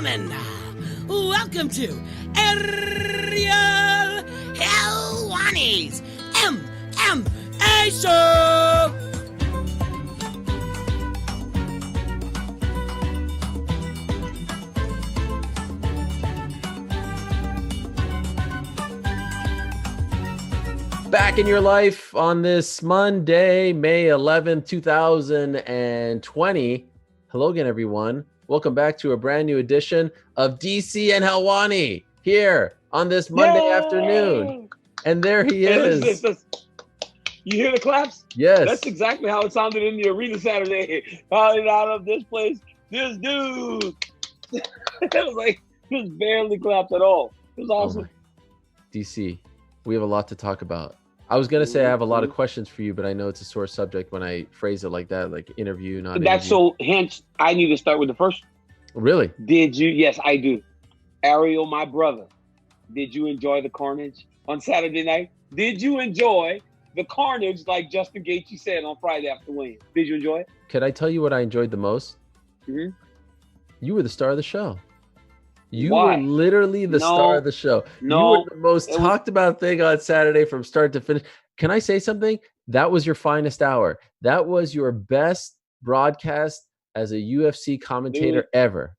gentlemen, welcome to Ariel Helwani's MMA Show! Back in your life on this Monday, May 11th, 2020. Hello again, everyone. Welcome back to a brand new edition of DC and Helwani here on this Monday afternoon. And there he is. Listen, you hear the claps? Yes. That's exactly how it sounded in the arena Saturday. Calling out of this place, this dude. It was like, just barely clapped at all. It was awesome. DC, we have a lot to talk about. I was going to say I have a lot of questions for you, but I know it's a sore subject when I phrase it like that, like interview, not That's interview. so, hence, I need to start with the first. Really? Did you? Yes, I do. Ariel, my brother, did you enjoy the carnage on Saturday night? Did you enjoy the carnage like Justin Gaethje said on Friday after weigh-in? Did you enjoy it? Could I tell you what I enjoyed the most? Mm-hmm. You were the star of the show. You Why? were literally the star of the show. You were the most talked about thing on Saturday from start to finish. Can I say something? That was your finest hour. That was your best broadcast as a UFC commentator ever.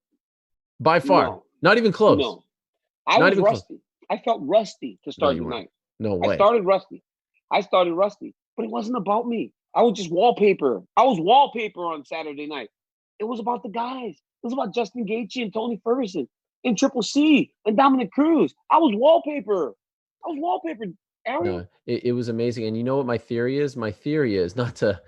By far. No. Not even close. No. I was rusty. I felt rusty to start the night. No way. I started rusty, but it wasn't about me. I was just wallpaper. I was wallpaper on Saturday night. It was about the guys. It was about Justin Gaethje and Tony Ferguson and Triple C and Dominick Cruz. I was wallpaper. Ariel. No, it was amazing. And you know what my theory is? My theory is not to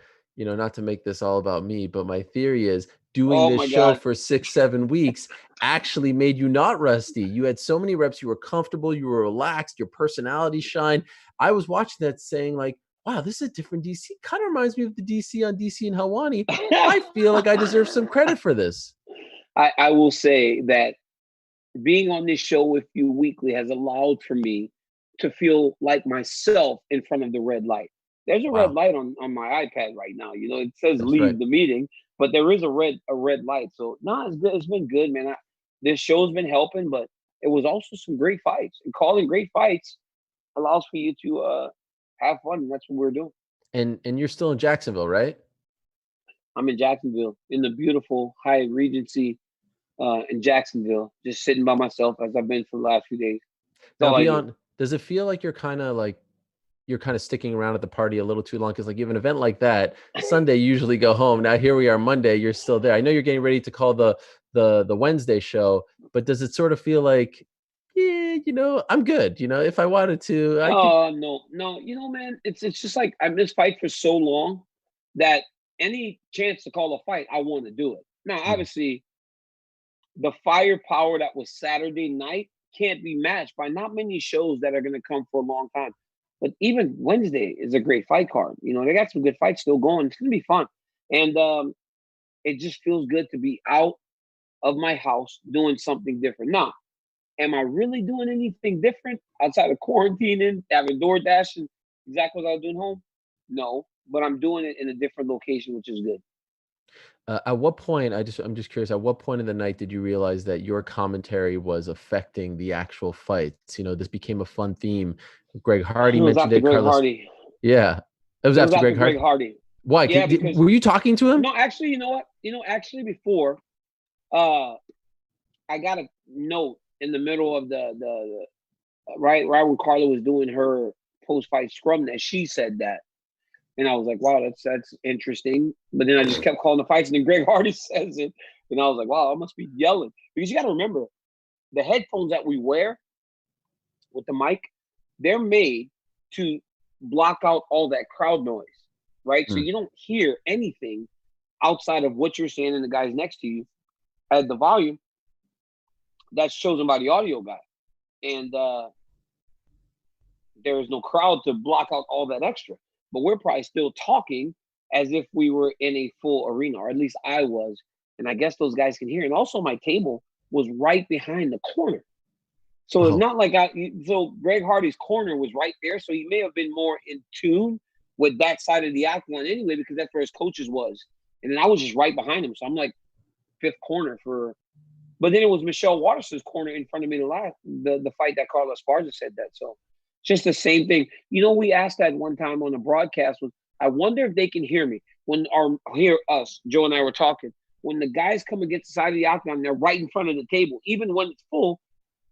make this all about me, but my theory is doing this show for 6-7 weeks actually made you not rusty. You had so many reps. You were comfortable. You were relaxed. Your personality shined. I was watching that saying like, wow, this is a different DC. Kind of reminds me of the DC on DC and Helwani. I feel like I deserve some credit for this. I will say that being on this show with you weekly has allowed for me to feel like myself in front of the red light. There's a red light on my iPad right now. You know, it says leave the meeting, but there is a red light. So no, it's good. It's been good, man. This show's been helping, but it was also some great fights. And calling great fights allows for you to have fun. And that's what we're doing. And you're still in Jacksonville, right? I'm in Jacksonville, in the beautiful Hyatt Regency in Jacksonville, just sitting by myself as I've been for the last few days. Does it feel like you're kind of sticking around at the party a little too long? Because like you have an event like that, Sunday you usually go home. Now here we are Monday, you're still there. I know you're getting ready to call the Wednesday show, but does it sort of feel like, yeah, I'm good. If I wanted to. No, man, it's just like I missed fight for so long that any chance to call a fight, I want to do it. Now, obviously, the firepower that was Saturday night can't be matched by not many shows that are going to come for a long time. But even Wednesday is a great fight card. They got some good fights still going. It's going to be fun. And it just feels good to be out of my house doing something different. Now, am I really doing anything different outside of quarantining, having DoorDash and exactly what I was doing home? No, but I'm doing it in a different location, which is good. At what point, I'm just curious, at what point in the night did you realize that your commentary was affecting the actual fights? This became a fun theme. Greg Hardy mentioned it. Hardy. Yeah. It was after Greg Hardy. Why? Yeah, were you talking to him? No, actually, you know what? Actually before, I got a note in the middle of the right when Carla was doing her post-fight scrum that she said that. And I was like, wow, that's interesting. But then I just kept calling the fights, and then Greg Hardy says it. And I was like, wow, I must be yelling. Because you got to remember, the headphones that we wear with the mic, they're made to block out all that crowd noise, right? So you don't hear anything outside of what you're saying and the guys next to you at the volume that's chosen by the audio guy. And there is no crowd to block out all that extra. But we're probably still talking as if we were in a full arena, or at least I was. And I guess those guys can hear. And also my table was right behind the corner. So it's not like so Greg Hardy's corner was right there. So he may have been more in tune with that side of the octagon anyway, because that's where his coaches was. And then I was just right behind him. So I'm like fifth corner for But then it was Michelle Waterson's corner in front of me to laugh. The fight that Carlos Esparza said that. So just the same thing. You know, we asked that one time on the broadcast. I wonder if they can hear me hear us. Joe and I were talking. When the guys come against the side of the octagon, they're right in front of the table. Even when it's full,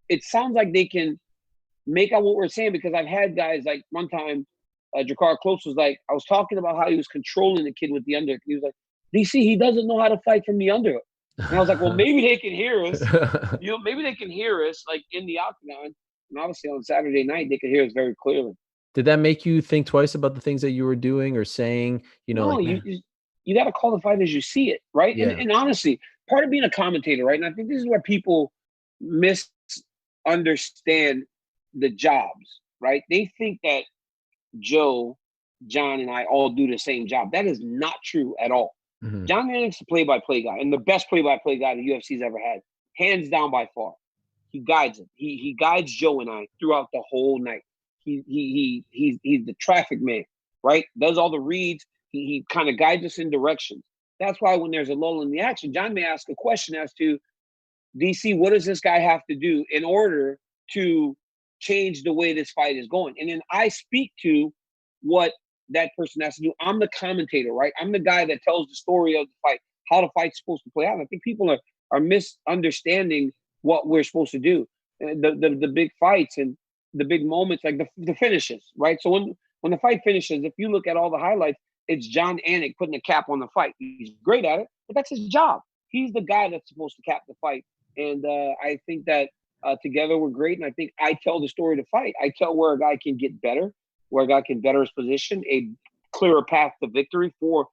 it sounds like they can make out what we're saying, because I've had guys like one time, Jakar Close was like, I was talking about how he was controlling the kid with the underhook. He was like, DC, he doesn't know how to fight from the underhook. And I was like, well, maybe they can hear us. You know, maybe they can hear us like in the octagon. And obviously on Saturday night, they could hear us very clearly. Did that make you think twice about the things that you were doing or saying? You know, no, like, you got to call the fight as you see it, right? Yeah. And honestly, part of being a commentator, right? And I think this is where people misunderstand the jobs, right? They think that Joe, John, and I all do the same job. That is not true at all. Mm-hmm. John Manning's the play-by-play guy, and the best play-by-play guy the UFC's ever had, hands down by far. He guides it. He guides Joe and I throughout the whole night. He's the traffic man, right? Does all the reads. He kind of guides us in directions. That's why when there's a lull in the action, John may ask a question as to, DC, what does this guy have to do in order to change the way this fight is going? And then I speak to what that person has to do. I'm the commentator, right? I'm the guy that tells the story of the fight, how the fight's supposed to play out. I think people are misunderstanding what we're supposed to do. The big fights and the big moments, like the finishes, right? So when the fight finishes, if you look at all the highlights, it's John Anik putting a cap on the fight. He's great at it, but that's his job. He's the guy that's supposed to cap the fight. And I think that together we're great. And I think I tell the story of the fight. I tell where a guy can get better, where a guy can better his position, a clearer path to victory for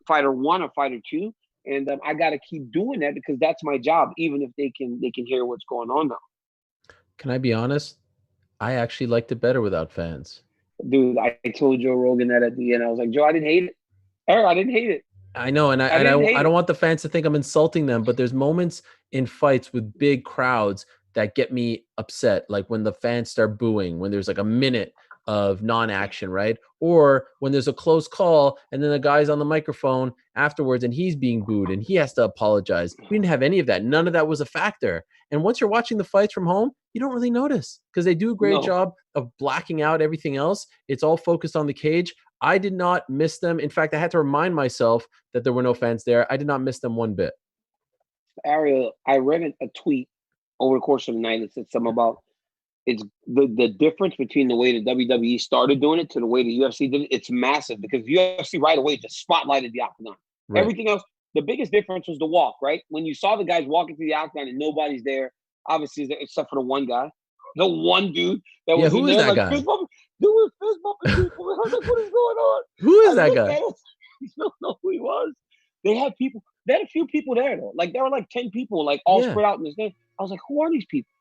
fighter one or fighter two. And I got to keep doing that because that's my job, even if they can hear what's going on now. Can I be honest? I actually liked it better without fans. Dude, I told Joe Rogan that at the end. I was like, Joe, I didn't hate it. I didn't hate it. I know, and I don't want the fans to think I'm insulting them, but there's moments in fights with big crowds that get me upset, like when the fans start booing, when there's like a minute of non-action, right? Or when there's a close call and then the guy's on the microphone afterwards and he's being booed and he has to apologize. We didn't have any of that. None of that was a factor. And once you're watching the fights from home, you don't really notice because they do a great job of blacking out everything else. It's all focused on the cage. I did not miss them. In fact, I had to remind myself that there were no fans there. I did not miss them one bit. Ariel, I read a tweet over the course of the night that said something about it's the difference between the way the WWE started doing it to the way the UFC did it. It's massive because the UFC right away just spotlighted the octagon. Right. Everything else, the biggest difference was the walk, right? When you saw the guys walking through the octagon and nobody's there, obviously, except for the one guy, the one dude that was who is there, that guy? Dude was fist bumping people. I was like, what is going on? Who is that guy? I don't know who he was. They had people. They had a few people there though. Like there were like 10 people, like all spread out in this thing. I was like, who are these people?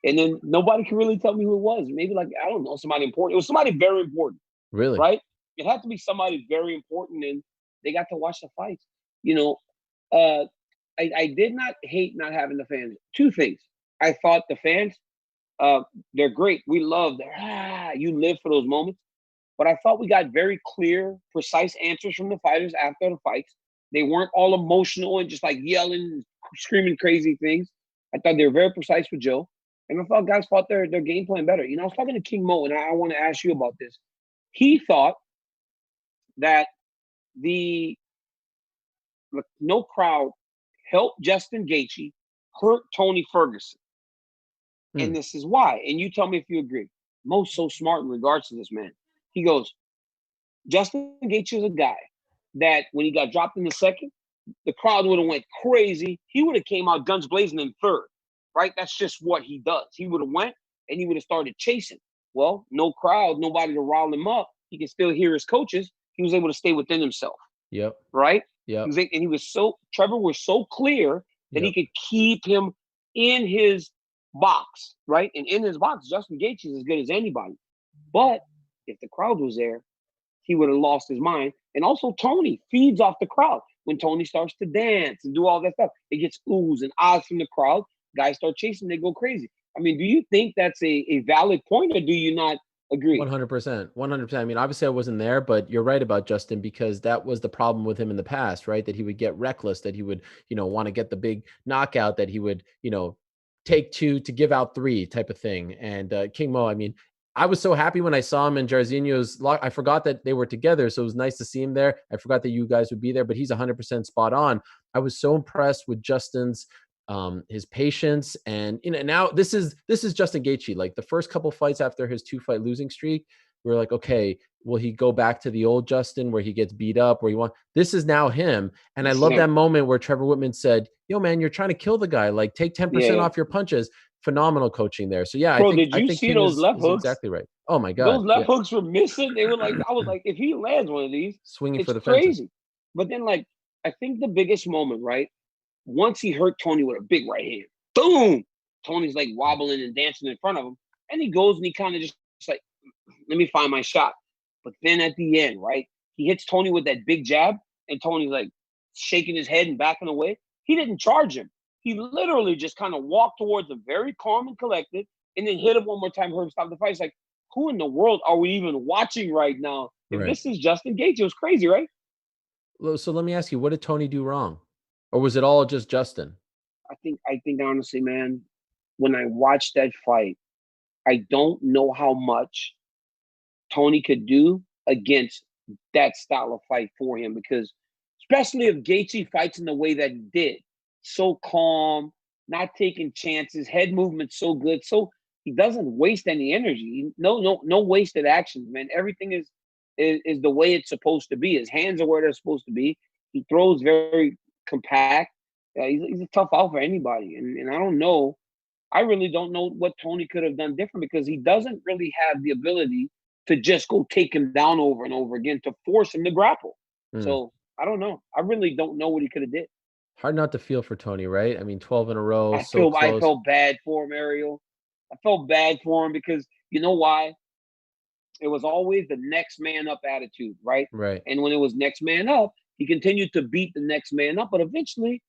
And then nobody can really tell me who it was. Maybe like, I don't know, somebody important. It was somebody very important. Really? Right? It had to be somebody very important, and they got to watch the fights. You know, I did not hate not having the fans. Two things. I thought the fans, they're great. We love them. You live for those moments. But I thought we got very clear, precise answers from the fighters after the fights. They weren't all emotional and just like yelling, screaming crazy things. I thought they were very precise with Joe. And I thought guys fought their game plan better. You know, I was talking to King Mo, and I want to ask you about this. He thought that the no crowd helped Justin Gaethje hurt Tony Ferguson. And this is why. And you tell me if you agree. Mo's so smart in regards to this, man. He goes, Justin Gaethje is a guy that when he got dropped in the second, the crowd would have went crazy. He would have came out guns blazing in third. Right? That's just what he does. He would have went and he would have started chasing. Well, no crowd, nobody to rile him up. He can still hear his coaches. He was able to stay within himself. Yep. Right? Yep. Trevor was so clear that he could keep him in his box, right? And in his box, Justin Gaethje is as good as anybody. But if the crowd was there, he would have lost his mind. And also Tony feeds off the crowd. When Tony starts to dance and do all that stuff, it gets oohs and ahs from the crowd. Guys start chasing, they go crazy. I mean, do you think that's a valid point, or do you not Agreed. 100%. 100%. I mean, obviously I wasn't there, but you're right about Justin, because that was the problem with him in the past, right? That he would get reckless, that he would, want to get the big knockout, that he would, take two to give out three type of thing. And King Mo, I mean, I was so happy when I saw him in Jairzinho's lock. I forgot that they were together, so it was nice to see him there. I forgot that you guys would be there, but he's 100% spot on. I was so impressed with Justin's his patience, and now this is Justin Gaethje. Like the first couple fights after his 2-fight losing streak, we're like, okay, will he go back to the old Justin where he gets beat up, where he won? This is now him. And I love that moment where Trevor Whitman said, yo man, you're trying to kill the guy, like take 10% off your punches. Phenomenal coaching there. So yeah, bro, I did you think see King those is left hooks? Exactly right. Oh my god, those left hooks were missing. They were like, I was like, if he lands one of these, swinging it's for the crazy. fences. But then, like, I think the biggest moment, right? Once he hurt Tony with a big right hand, boom, Tony's like wobbling and dancing in front of him, and he goes and he kind of just like, let me find my shot. But then at the end, right, he hits Tony with that big jab, and Tony's like shaking his head and backing away. He didn't charge him. He literally just kind of walked towards him, very calm and collected, and then hit him one more time, heard him stop the fight. It's like, who in the world are we even watching right now? If this is Justin Gaethje, it was crazy, right? So let me ask you, what did Tony do wrong? Or was it all just Justin? I think honestly, man, when I watched that fight, I don't know how much Tony could do against that style of fight for him, because especially if Gaethje fights in the way that he did, so calm, not taking chances, head movement so good, so he doesn't waste any energy. No wasted actions, man. Everything is the way it's supposed to be. His hands are where they're supposed to be. He throws very compact. He's a tough out for anybody, and I don't know. I really don't know what Tony could have done different, because he doesn't really have the ability to just go take him down over and over again to force him to grapple. So I don't know. I really don't know what he could have did. Hard not to feel for Tony, right? I mean, 12 in a row, I close. felt bad for him, Ariel. I felt bad for him because you know why? It was always the next man up attitude, right? Right. And when it was next man up, he continued to beat the next man up. But eventually,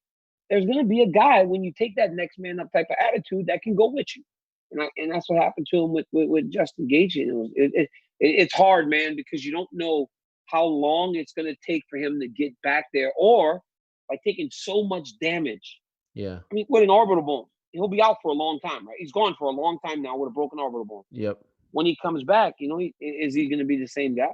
there's going to be a guy, when you take that next man up type of attitude, that can go with you. And that's what happened to him with Justin Gaethje. It's hard, man, because you don't know how long it's going to take for him to get back there, or by taking so much damage. Yeah. I mean, with an orbital bone, he'll be out for a long time, right? He's gone for a long time now with a broken orbital bone. Yep. When he comes back, is he going to be the same guy?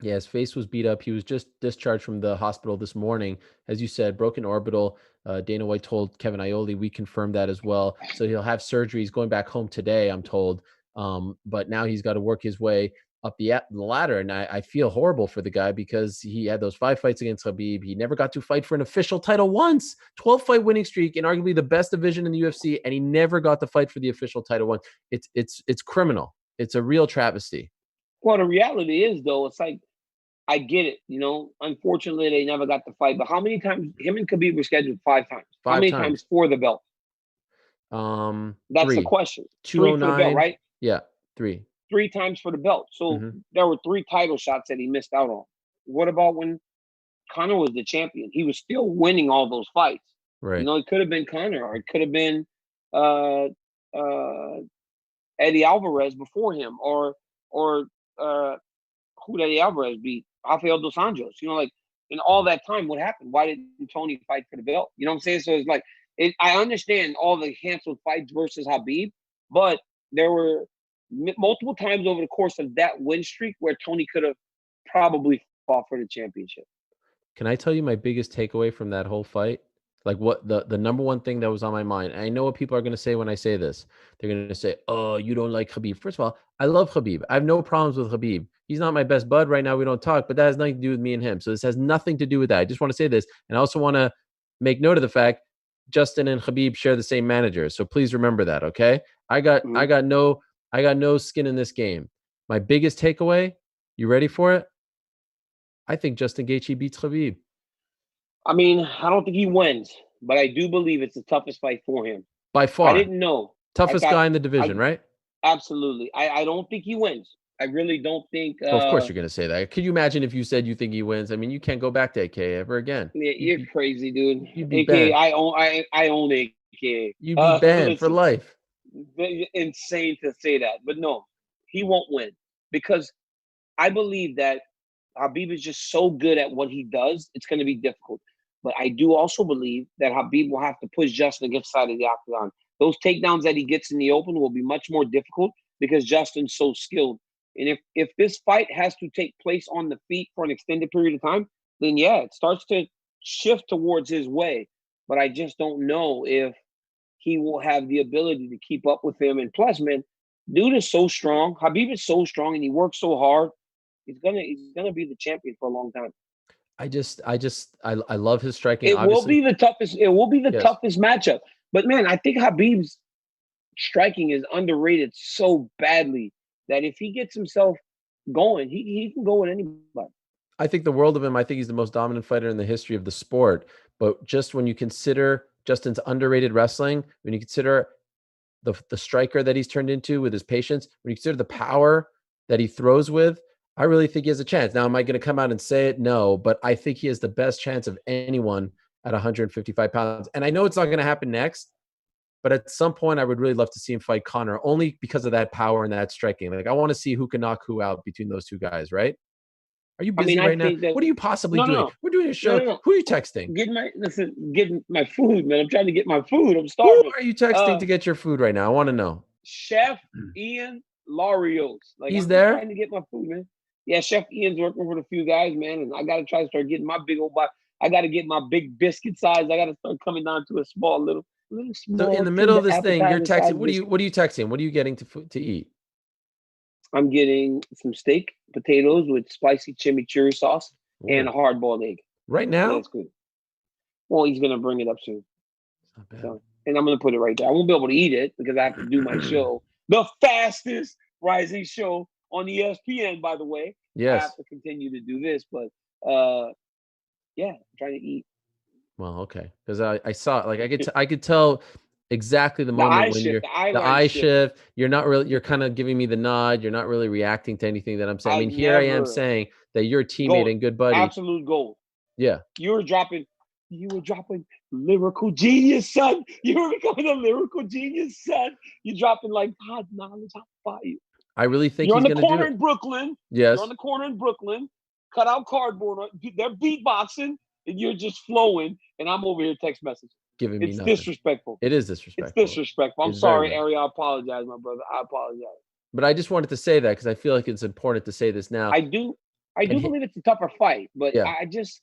Yeah, his face was beat up. He was just discharged from the hospital this morning. As you said, broken orbital. Dana White told Kevin Iole, we confirmed that as well. So he'll have surgery. He's going back home today, I'm told. But now he's got to work his way up the ladder. And I feel horrible for the guy, because he had those 5 fights against Khabib. He never got to fight for an official title once. 12-fight winning streak in arguably the best division in the UFC, and he never got to fight for the official title once. It's criminal. It's a real travesty. Well, the reality is, though, it's like, I get it. Unfortunately, they never got the fight. But how many times him and Khabib were scheduled? 5 times. How many times for the belt? That's 3. the question. 209. 3 for the belt, right? Yeah, 3. 3 times for the belt. So there were 3 title shots that he missed out on. What about when Conor was the champion? He was still winning all those fights. Right. It could have been Conor, or it could have been Eddie Alvarez before him, or who did Eddie Alvarez beat? Rafael dos Anjos. In all that time, what happened? Why didn't Tony fight for the belt? You know what I'm saying? So it's like, I understand all the canceled fights versus Khabib, but there were multiple times over the course of that win streak where Tony could have probably fought for the championship. Can I tell you my biggest takeaway from that whole fight? Like, what the number one thing that was on my mind. And I know what people are going to say when I say this. They're going to say, oh, you don't like Khabib. First of all, I love Khabib. I have no problems with Khabib. He's not my best bud right now. We don't talk, but that has nothing to do with me and him. So this has nothing to do with that. I just want to say this. And I also want to make note of the fact Justin and Khabib share the same manager. So please remember that. Okay. I got no skin in this game. My biggest takeaway, you ready for it? I think Justin Gaethje beats Khabib. I mean, I don't think he wins, but I do believe it's the toughest fight for him. By far. I didn't know. Toughest guy in the division, right? Absolutely. I don't think he wins. I really don't think. Well, of course you're going to say that. Could you imagine if you said you think he wins? I mean, you can't go back to AK ever again. Yeah, you're crazy, dude. You'd be AK, banned. I own AK. You'd be banned for life. Insane to say that, but no. he won't win because I believe that Khabib is just so good at what he does. It's going to be difficult. But I do also believe that Khabib will have to push Justin against the side of the octagon. Those takedowns that he gets in the open will be much more difficult because Justin's so skilled. And if this fight has to take place on the feet for an extended period of time, then yeah, it starts to shift towards his way. But I just don't know if he will have the ability to keep up with him. And plus, man, dude is so strong. Khabib is so strong and he works so hard. He's gonna be the champion for a long time. I love his striking. It will be the toughest. It will be the Yes. toughest matchup. But man, I think Khabib's striking is underrated so badly that if he gets himself going, he can go with anybody. I think the world of him. I think he's the most dominant fighter in the history of the sport. But just when you consider Justin's underrated wrestling, when you consider the striker that he's turned into with his patience, when you consider the power that he throws with, I really think he has a chance. Now, am I going to come out and say it? No, but I think he has the best chance of anyone at 155 pounds. And I know it's not going to happen next, but at some point I would really love to see him fight Conor only because of that power and that striking. Like I want to see who can knock who out between those two guys, right? Are you busy right now? What are you possibly doing? No. We're doing a show. No. Who are you texting? Getting my food, man. I'm trying to get my food. I'm starving. Who are you texting to get your food right now? I want to know. Chef Ian Larios. Like, He's I'm there? trying to get my food, man. Yeah, Chef Ian's working with a few guys, man, and I got to try to start getting my big old box. I got to get my big biscuit size. I got to start coming down to a small, little small. So in the middle of this thing, you're appetizer texting. size What are you texting? What are you getting to eat? I'm getting some steak, potatoes with spicy chimichurri sauce, and a hard-boiled egg. Right now? Yeah, that's good. Well, he's gonna bring it up soon. Not bad. So, and I'm gonna put it right there. I won't be able to eat it because I have to do my show, the fastest rising show on ESPN, by the way. Yes. I have to continue to do this, but yeah, I'm trying to eat. Well, okay, because I saw like I could tell exactly the moment when you're the eye shift. You're not really. You're kind of giving me the nod. You're not really reacting to anything that I'm saying. I mean, here I am saying that you're a teammate and good buddy. Absolute gold. Yeah. You were dropping lyrical genius, son. You were becoming a lyrical genius, son. You're dropping like hot knowledge, hot fire. I really think you're he's on the corner in Brooklyn. Yes. You're on the corner in Brooklyn. Cut out cardboard. They're beatboxing, and you're just flowing. And I'm over here text messaging. Giving me it's nothing. Disrespectful. It is disrespectful. It's disrespectful. I'm sorry, Ariel. I apologize, my brother. I apologize. But I just wanted to say that because I feel like it's important to say this now. I do believe it's a tougher fight, but yeah. I just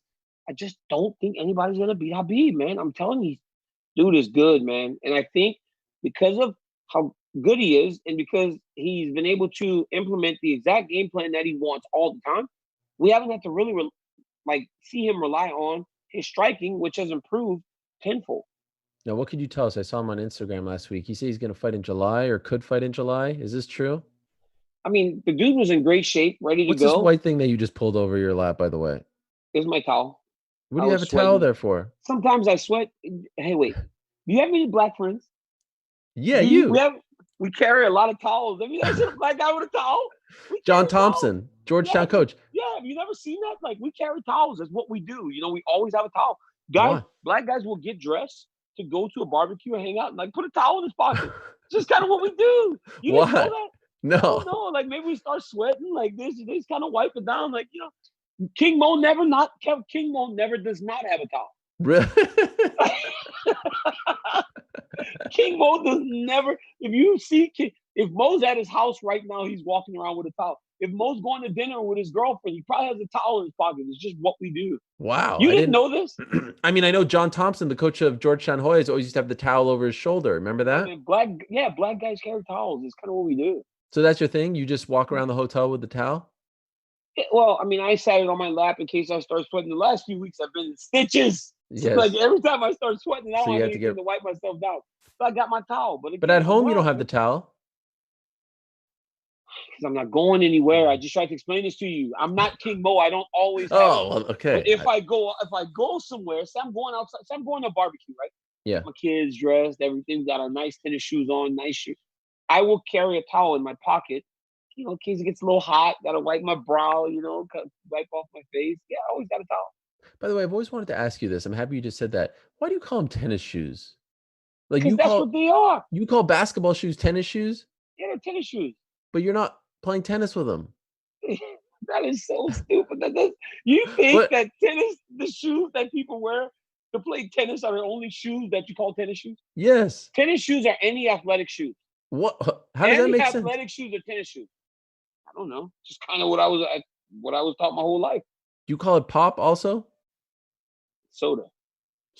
don't think anybody's gonna beat Khabib, man. I'm telling you, dude is good, man. And I think because of how good he is, and because he's been able to implement the exact game plan that he wants all the time, we haven't had to really see him rely on his striking, which has improved tenfold. Now, what could you tell us? I saw him on Instagram last week. He said he's going to fight in July or could fight in July. Is this true? I mean, the dude was in great shape, ready to go. What's this white thing that you just pulled over your lap, by the way? It's my towel. What do you have a towel there for? Sometimes I sweat. Hey, wait. Do you have any black friends? Yeah, We carry a lot of towels. Have you ever seen a black guy with a towel? John Thompson, Georgetown coach. Yeah, have you never seen that? Like, we carry towels. That's what we do. You know, we always have a towel. Black guys will get dressed to go to a barbecue and hang out and put a towel in his pocket. It's just kind of what we do. You didn't know that? No. No, like maybe we start sweating like this. They just kind of wipe it down. Like, you know, King Mo never does not have a towel. Really? King Mo does never. If Mo's at his house right now, he's walking around with a towel. If Mo's going to dinner with his girlfriend, he probably has a towel in his pocket. It's just what we do. Wow. You didn't know this? I mean, I know John Thompson, the coach of Georgetown Hoyas, always used to have the towel over his shoulder. Remember that? I mean, black guys carry towels. It's kind of what we do. So that's your thing? You just walk around the hotel with the towel? Yeah, well, I mean, I sat it on my lap in case I start sweating. The last few weeks, I've been in stitches. Yes. Like every time I start sweating, I don't have anything to wipe myself down. So I got my towel. But at home, you don't have the towel. Because I'm not going anywhere. I just tried to explain this to you. I'm not King Mo. I don't always have okay. But if I go somewhere, say I'm going outside, say I'm going to a barbecue, right? Yeah. My kids dressed, everything, got our nice tennis shoes on, nice shoes. I will carry a towel in my pocket. You know, in case it gets a little hot, gotta wipe my brow, you know, wipe off my face. Yeah, I always got a towel. By the way, I've always wanted to ask you this. I'm happy you just said that. Why do you call them tennis shoes? Like that's what they are. You call basketball shoes tennis shoes? Yeah, they're tennis shoes. But you're not playing tennis with him. That is so stupid. You think that tennis, the shoes that people wear to play tennis are the only shoes that you call tennis shoes? Yes. Tennis shoes are any athletic shoes. What? How does that make sense? Any athletic shoes are tennis shoes. I don't know. Just kind of what I was taught my whole life. You call it pop also? Soda.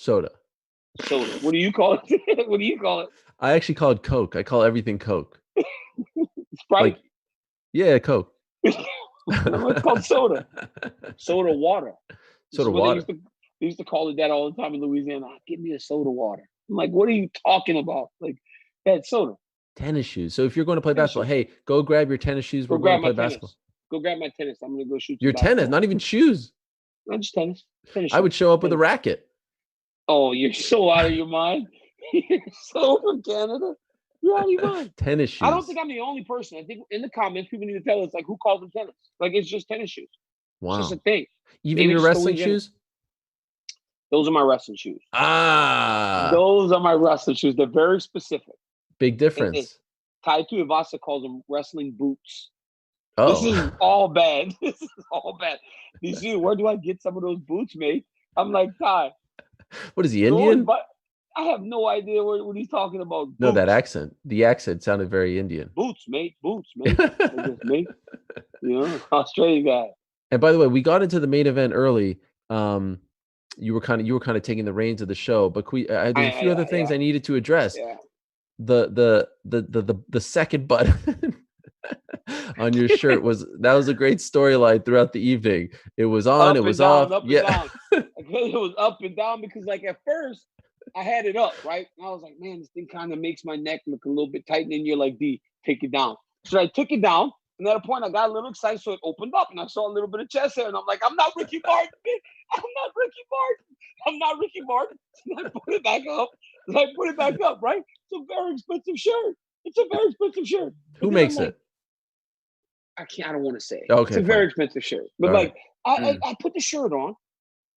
What do you call it? What do you call it? I actually call it Coke. I call everything Coke. Sprite? Like, yeah, Coke. No, it's called soda. Soda water. Soda water. They used to call it that all the time in Louisiana. Give me a soda water. I'm like, what are you talking about? Like, that's soda. Tennis shoes. So if you're going to play basketball, hey, go grab your tennis shoes. We're going to play basketball. Go grab my tennis. I'm going to go shoot your tennis, not even shoes. Not just tennis. I would show up with a racket. Oh, you're so out of your mind. You're so from Canada. You're out of your mind. Tennis shoes. I don't think I'm the only person. I think in the comments, people need to tell us, like, who calls them tennis? Like, it's just tennis shoes. Wow. It's just a thing. Even your wrestling shoes? Those are my wrestling shoes. Those are my wrestling shoes. They're very specific. Big difference. Tai Tuivasa calls them wrestling boots. Oh. This is all bad. This is all bad. You see, where do I get some of those boots, mate? I'm like, Tai. What is he, Indian? But I have no idea what he's talking about. Boots. No, that accent. The accent sounded very Indian. Boots, mate. Mate. You know, Australian guy. And by the way, we got into the main event early. You were kind of taking the reins of the show, but I had a few other things I needed to address. Yeah. The second button on your shirt was a great storyline throughout the evening. It was on, it was off. Yeah. It was up and down because, like, at first I had it up, right? And I was like, man, this thing kind of makes my neck look a little bit tight. And then you're like, D, take it down. So I took it down. And at a point, I got a little excited, so it opened up, and I saw a little bit of chest hair. And I'm like, I'm not Ricky Martin. I'm not Ricky Martin. And I put it back up. Right? It's a very expensive shirt. Who makes it? I don't want to say. Okay, it's a very expensive shirt. But right. I put the shirt on,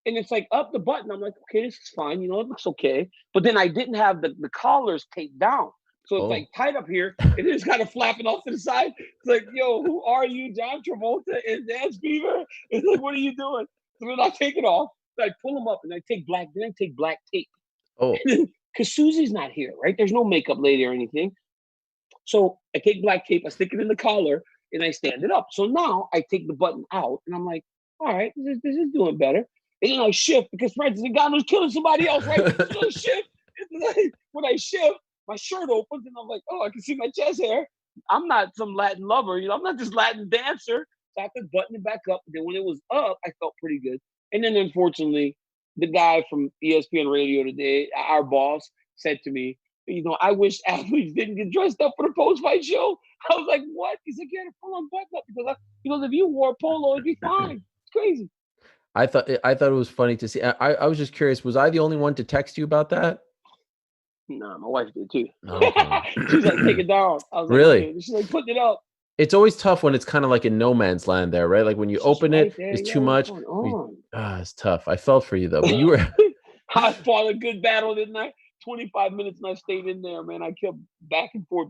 and it's like up the button. I'm like, okay, this is fine. You know, it looks okay. But then I didn't have the collars taped down. So it's like tight up here, and it's kind of flapping off to the side. It's like, yo, who are you, John Travolta and Dance Fever? It's like, what are you doing? So then I take it off, so I pull them up, and I take black tape. Oh. Because Susie's not here, right? There's no makeup lady or anything. So I take black tape, I stick it in the collar, and I stand it up. So now I take the button out, and I'm like, all right, this is doing better. And then I shift, because Francis Ngannou's killing somebody else, right? So I shift. When I shift, my shirt opens, and I'm like, oh, I can see my chest hair. I'm not some Latin lover, you know. I'm not this Latin dancer. So I could button it back up. And then when it was up, I felt pretty good. And then, unfortunately, the guy from ESPN Radio today, our boss, said to me, you know, I wish athletes didn't get dressed up for the post-fight show. I was like, what? He's like, yeah, full on button up. Because if you wore polo, it'd be fine. It's crazy. I thought it was funny to see. I was just curious. Was I the only one to text you about that? No, my wife did too. Okay. She's like, take it down. I was like, really? Okay. She's like, put it up. It's always tough when it's kind of like in no man's land there, right? Like when you open it, it's too much. It's tough. I felt for you though. But you were. I fought a good battle, didn't I? 25 minutes and I stayed in there, man. I kept back and forth.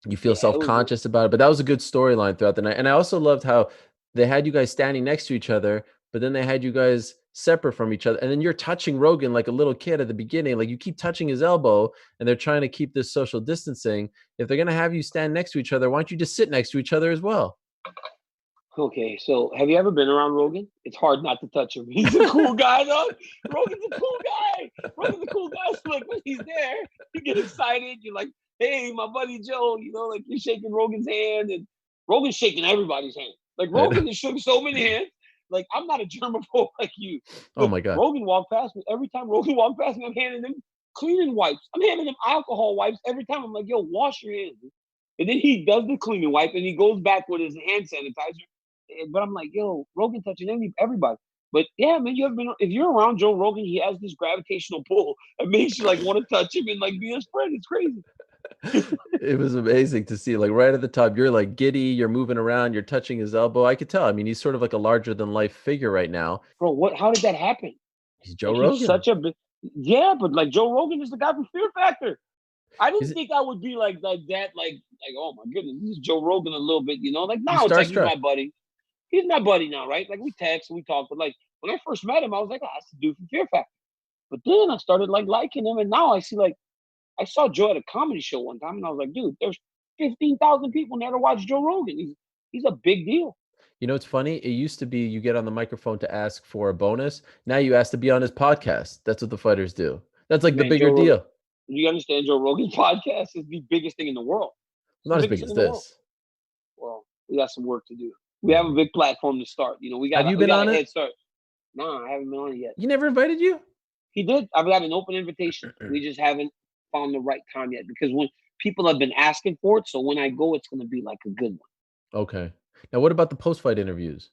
You feel self-conscious about it, but that was a good storyline throughout the night. And I also loved how they had you guys standing next to each other, but then they had you guys separate from each other. And then you're touching Rogan like a little kid at the beginning. Like you keep touching his elbow and they're trying to keep this social distancing. If they're going to have you stand next to each other, why don't you just sit next to each other as well? Okay, so have you ever been around Rogan? It's hard not to touch him. He's a cool guy, though. Rogan's a cool guy. So like when he's there, you get excited. You're like, hey, my buddy Joe, you know, like you're shaking Rogan's hand and Rogan's shaking everybody's hand. Like Rogan has shook so many hands. Like I'm not a germaphobe like you. Oh my God. Rogan walked past me. Every time Rogan walked past me, I'm handing him cleaning wipes. I'm handing him alcohol wipes every time. I'm like, yo, wash your hands. And then he does the cleaning wipe and he goes back with his hand sanitizer. But I'm like, yo, Rogan touching everybody. But yeah, man, if you're around Joe Rogan, he has this gravitational pull that makes you like want to touch him and like be his friend. It's crazy. It was amazing to see, like right at the top, you're like giddy, you're moving around, you're touching his elbow. I could tell. I mean, he's sort of like a larger than life figure right now. Bro, how did that happen? He's Joe Rogan. He's such a big, yeah, but like Joe Rogan is the guy from Fear Factor. I didn't think I would be like that. Like, oh my goodness, this is Joe Rogan a little bit, Like now it's like he's my buddy. He's my buddy now, right? Like we text and we talk, but like when I first met him, I was like, that's the dude from Fear Factor. But then I started like liking him, and now I see like I saw Joe at a comedy show one time, and I was like, dude, there's 15,000 people there to watch Joe Rogan. He's a big deal. It's funny. It used to be you get on the microphone to ask for a bonus. Now you ask to be on his podcast. That's what the fighters do. That's like the bigger deal. You understand Joe Rogan's podcast is the biggest thing in the world. Not as big as this. Well, we got some work to do. We have a big platform to start. Have you been on it? Head start. No, I haven't been on it yet. You never invited you? He did. I've got an open invitation. We just haven't found the right time yet because when people have been asking for it, so when I go, it's going to be like a good one. Okay. Now, what about the post-fight interviews?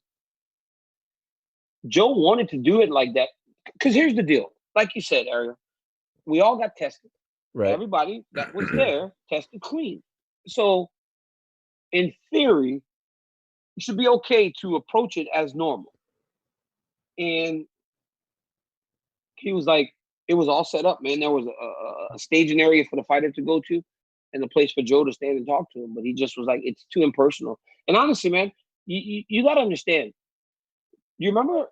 Joe wanted to do it like that because here's the deal. Like you said, Ariel, we all got tested. Right. Everybody that was there tested clean. So, in theory, it should be okay to approach it as normal. And he was like, it was all set up, man. There was a staging area for the fighter to go to and a place for Joe to stand and talk to him. But he just was like, it's too impersonal. And honestly, man, you got to understand. You remember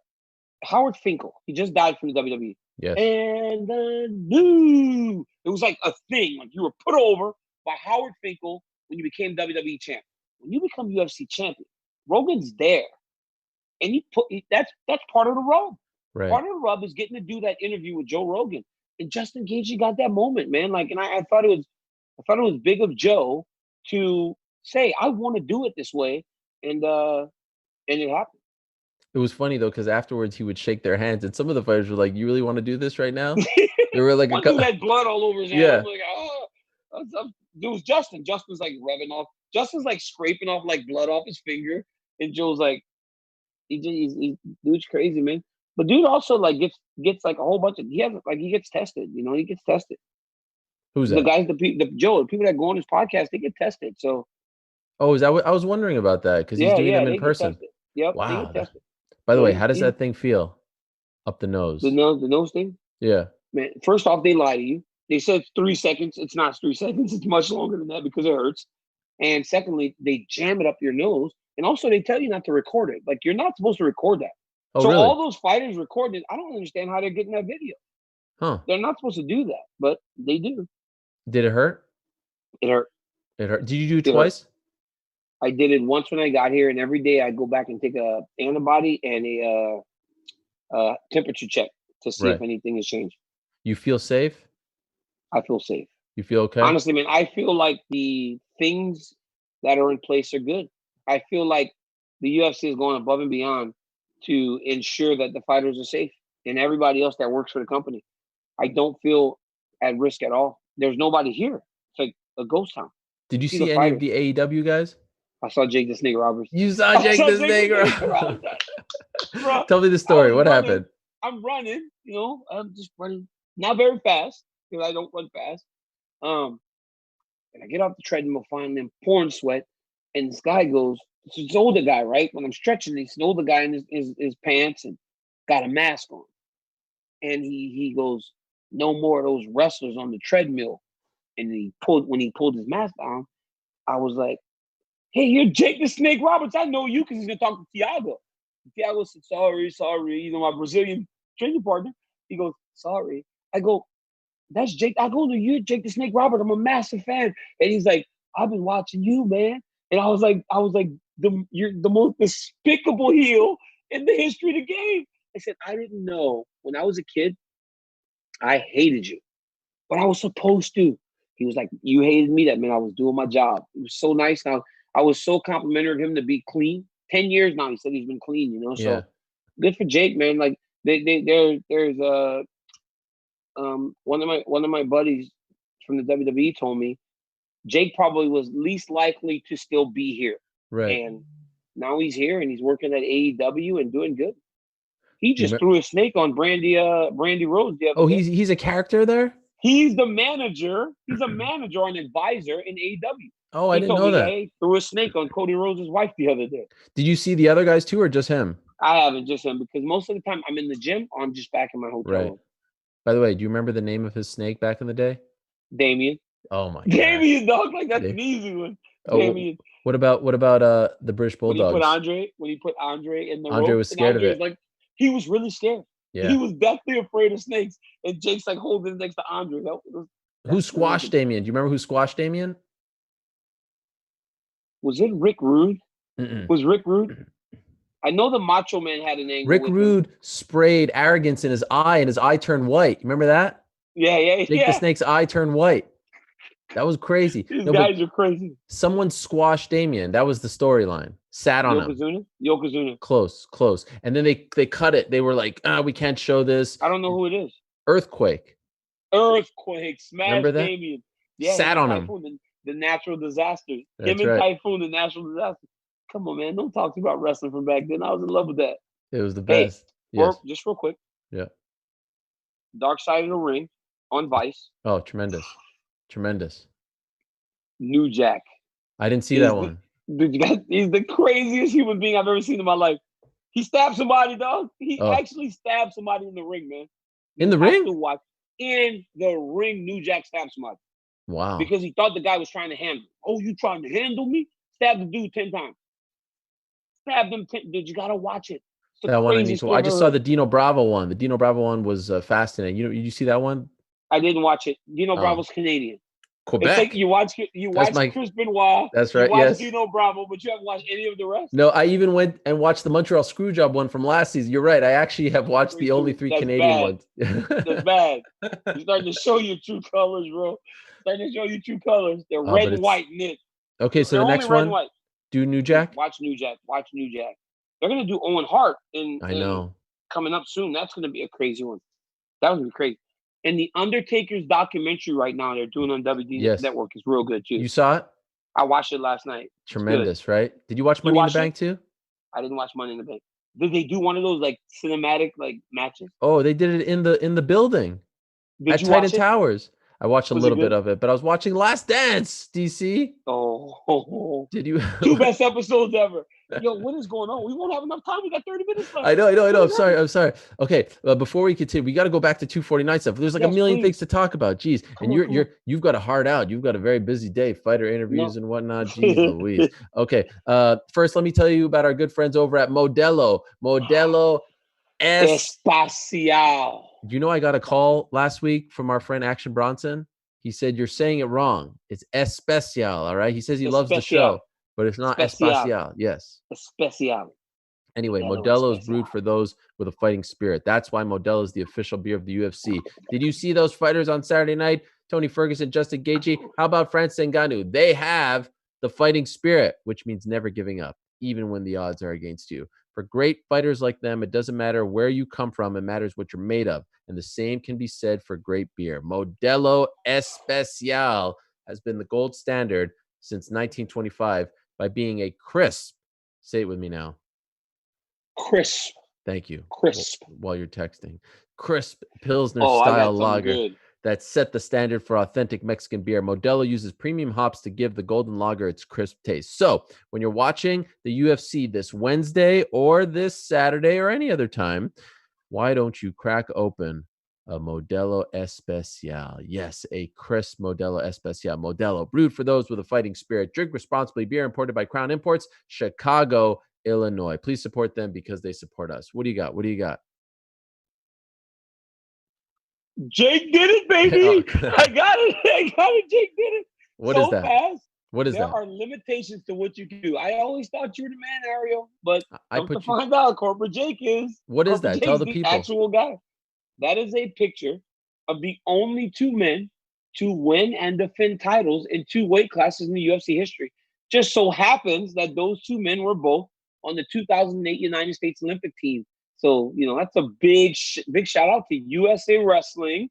Howard Finkel? He just died from the WWE. Yes. And the new. It was like a thing. Like you were put over by Howard Finkel when you became WWE champion. When you become UFC champion, Rogan's there. And that's part of the rub. Right. Part of the rub is getting to do that interview with Joe Rogan. And Justin Gaethje got that moment, man. Like, and I thought it was big of Joe to say, I want to do it this way. And it happened. It was funny though, because afterwards he would shake their hands, and some of the fighters were like, "You really want to do this right now?" They were like, "One dude had blood all over his hand." Yeah. I'm like, "Oh, it was Justin. Justin's like rubbing off. Justin's like scraping off like blood off his finger, and Joe's like, dude's crazy, man." But dude also like gets like a whole bunch of he gets tested. He gets tested. Who's that? The guys, the people that go on his podcast, they get tested. So. Oh, is that what I was wondering about that? Because he's doing them in person. Yep. Wow. They get tested. By the way, how does that thing feel? Up the nose. The nose thing? Yeah. Man, first off, they lie to you. They said 3 seconds. It's not 3 seconds. It's much longer than that because it hurts. And secondly, they jam it up your nose. And also, they tell you not to record it. Like, you're not supposed to record that. Oh, so really? all those fighters recording it, I don't understand how they're getting that video. Huh. They're not supposed to do that, but they do. Did it hurt? It hurt. It hurt. Did you do it twice? I did it once when I got here, and every day I go back and take a antibody and a temperature check to see if anything has changed. You feel safe? I feel safe. You feel okay? Honestly, man, I feel like the things that are in place are good. I feel like the UFC is going above and beyond to ensure that the fighters are safe and everybody else that works for the company. I don't feel at risk at all. There's nobody here. It's like a ghost town. Did you see any of the AEW guys? I saw Jake the Snake Roberts. You saw Jake the Snake Roberts. Tell me the story. What happened? I'm running, I'm just running. Not very fast, because I don't run fast. And I get off the treadmill finally, I'm pouring sweat. And this guy goes, it's an older guy, right? When I'm stretching, he's an older guy in his pants and got a mask on. And he goes, no more of those wrestlers on the treadmill. And when he pulled his mask down, I was like, hey, you're Jake the Snake Roberts. I know you because he's going to talk to Thiago. Thiago said, sorry. My Brazilian training partner. He goes, sorry. I go, that's Jake. I go, no, you're Jake the Snake Roberts. I'm a massive fan. And he's like, I've been watching you, man. And I was like, you're the most despicable heel in the history of the game. I said, I didn't know. When I was a kid, I hated you. But I was supposed to. He was like, you hated me. That meant I was doing my job. It was so nice. Now, I was so complimentary of him to be clean. 10 years now, he said he's been clean, So good for Jake, man. Like there's one of my buddies from the WWE told me Jake probably was least likely to still be here. Right. And now he's here and he's working at AEW and doing good. He just threw a snake on Brandy Rose the other day. He's a character there? He's the manager. He's a manager or an advisor in AEW. Oh, I didn't know that. He threw a snake on Cody Rhodes' wife the other day. Did you see the other guys too, or just him? I haven't, just him, because most of the time I'm in the gym or I'm just back in my hotel room. By the way, do you remember the name of his snake back in the day? Damien. Oh my god. Damian, dog, like that's an easy one. Damian. What about the British Bulldogs? When he put Andre in the rope, Andre was scared of it. Like, he was really scared. Yeah. He was definitely afraid of snakes. And Jake's like holding next to Andre. Who squashed Damian? Do you remember who squashed Damian? Was it Rick Rude? Mm-mm. Was Rick Rude? I know the Macho Man had an angle. Rick Rude sprayed arrogance in his eye, and his eye turned white. Remember that? Yeah. Jake the Snake's eye turned white. That was crazy. These guys are crazy. Someone squashed Damian. That was the storyline. Sat on him. Yokozuna. Close. And then they cut it. They were like, we can't show this. I don't know who it is. Earthquake. Smashed Damian. Yeah, sat on him. The natural disaster. That's him and right. Typhoon, the natural disaster. Come on, man. Don't talk to me about wrestling from back then. I was in love with that. It was the best. Yes. Just real quick. Yeah. Dark Side of the Ring on Vice. Oh, tremendous. New Jack. I didn't see that one. He's the craziest human being I've ever seen in my life. He stabbed somebody, dog. He actually stabbed somebody in the ring, man. In the ring? In the ring, New Jack stabbed somebody. Wow. Because he thought the guy was trying to handle him. Oh, you trying to handle me? Stab the dude 10 times. Stabbed him 10. Dude, you got to watch it. That one I need to. I just saw the Dino Bravo one. The Dino Bravo one was fascinating. Did you see that one? I didn't watch it. Dino Bravo's Canadian. Quebec. It's like you watch Chris Benoit. That's right. You watch Dino Bravo, but you haven't watched any of the rest. No, I even went and watched the Montreal Screwjob one from last season. You're right. I actually have watched the only 3 Canadian ones. That's bad. You're starting to show your true colors, bro. They're red and white knit. Okay, so the next one. Do New Jack. Watch New Jack. They're gonna do Owen Hart I know. Coming up soon. That's gonna be a crazy one. That was gonna be crazy. And the Undertaker's documentary right now they're doing on WD Network is real good too. You saw it? I watched it last night. Tremendous, right? Did you watch Money in the Bank too? I didn't watch Money in the Bank. Did they do one of those like cinematic like matches? Oh, they did it in the building at Titan Towers. I watched a little bit of it, but I was watching Last Dance, DC. Oh. Did you? 2 best episodes ever. Yo, what is going on? We won't have enough time. We got 30 minutes left. I know. I'm sorry. Okay, before we continue, we got to go back to 249 stuff. There's like a million things to talk about. Jeez, you've got a heart out. You've got a very busy day, fighter interviews and whatnot. Jeez Louise. Okay, first let me tell you about our good friends over at Modelo. Espacial. You know, I got a call last week from our friend Action Bronson. He said, you're saying it wrong. It's Especial, all right? He says he loves the show, but it's not Especial. Yes. Especial. Anyway, Modelo is brewed for those with a fighting spirit. That's why Modelo is the official beer of the UFC. Did you see those fighters on Saturday night? Tony Ferguson, Justin Gaethje. How about Francis Ngannou? They have the fighting spirit, which means never giving up, even when the odds are against you. For great fighters like them, it doesn't matter where you come from. It matters what you're made of. And the same can be said for great beer. Modelo Especial has been the gold standard since 1925 by being a crisp, say it with me now. Crisp. Thank you. Crisp. While you're texting. Crisp Pilsner-style lager that set the standard for authentic Mexican beer. Modelo uses premium hops to give the golden lager its crisp taste. So when you're watching the UFC this Wednesday or this Saturday or any other time, why don't you crack open a Modelo Especial? Yes, a crisp Modelo Especial. Modelo, brewed for those with a fighting spirit. Drink responsibly. Beer imported by Crown Imports, Chicago, Illinois. Please support them because they support us. What do you got? Jake did it, baby. I got it. Jake did it. What is that? Fast. What is that? There are limitations to what you can do. I always thought you were the man, Ariel, but to find out, Corporate Jake is. What is that? Tell the people. Actual guy. That is a picture of the only 2 men to win and defend titles in 2 weight classes in the UFC history. Just so happens that those 2 men were both on the 2008 United States Olympic team. So, that's a big shout out to USA Wrestling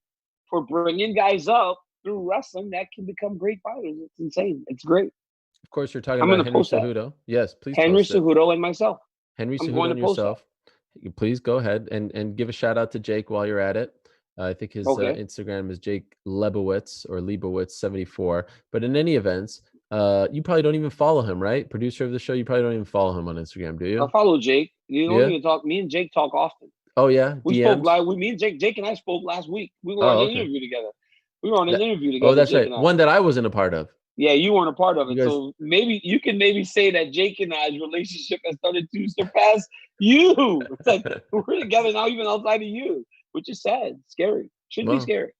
for bringing guys up through wrestling that can become great fighters. It's insane. It's great. Of course, you're talking about Henry Cejudo. Yes, please. Henry Cejudo and myself. Henry Cejudo and yourself. Please go ahead and give a shout out to Jake while you're at it. I think his Instagram is Jake Lebowitz or Leibowitz 74. But in any event, you probably don't even follow him, right? Producer of the show, you probably don't even follow him on Instagram, do you? I follow Jake. You don't even talk. Me and Jake talk often. Oh yeah, we spoke live. Me and Jake and I spoke last week. We were on an interview together. We were on an interview together. Oh, that's Jake right. One that I wasn't a part of. Yeah, you weren't a part of it. Guys, so maybe you can say that Jake and I's relationship has started to surpass you. It's like we're together now, even outside of you, which is sad, scary. Should be scary.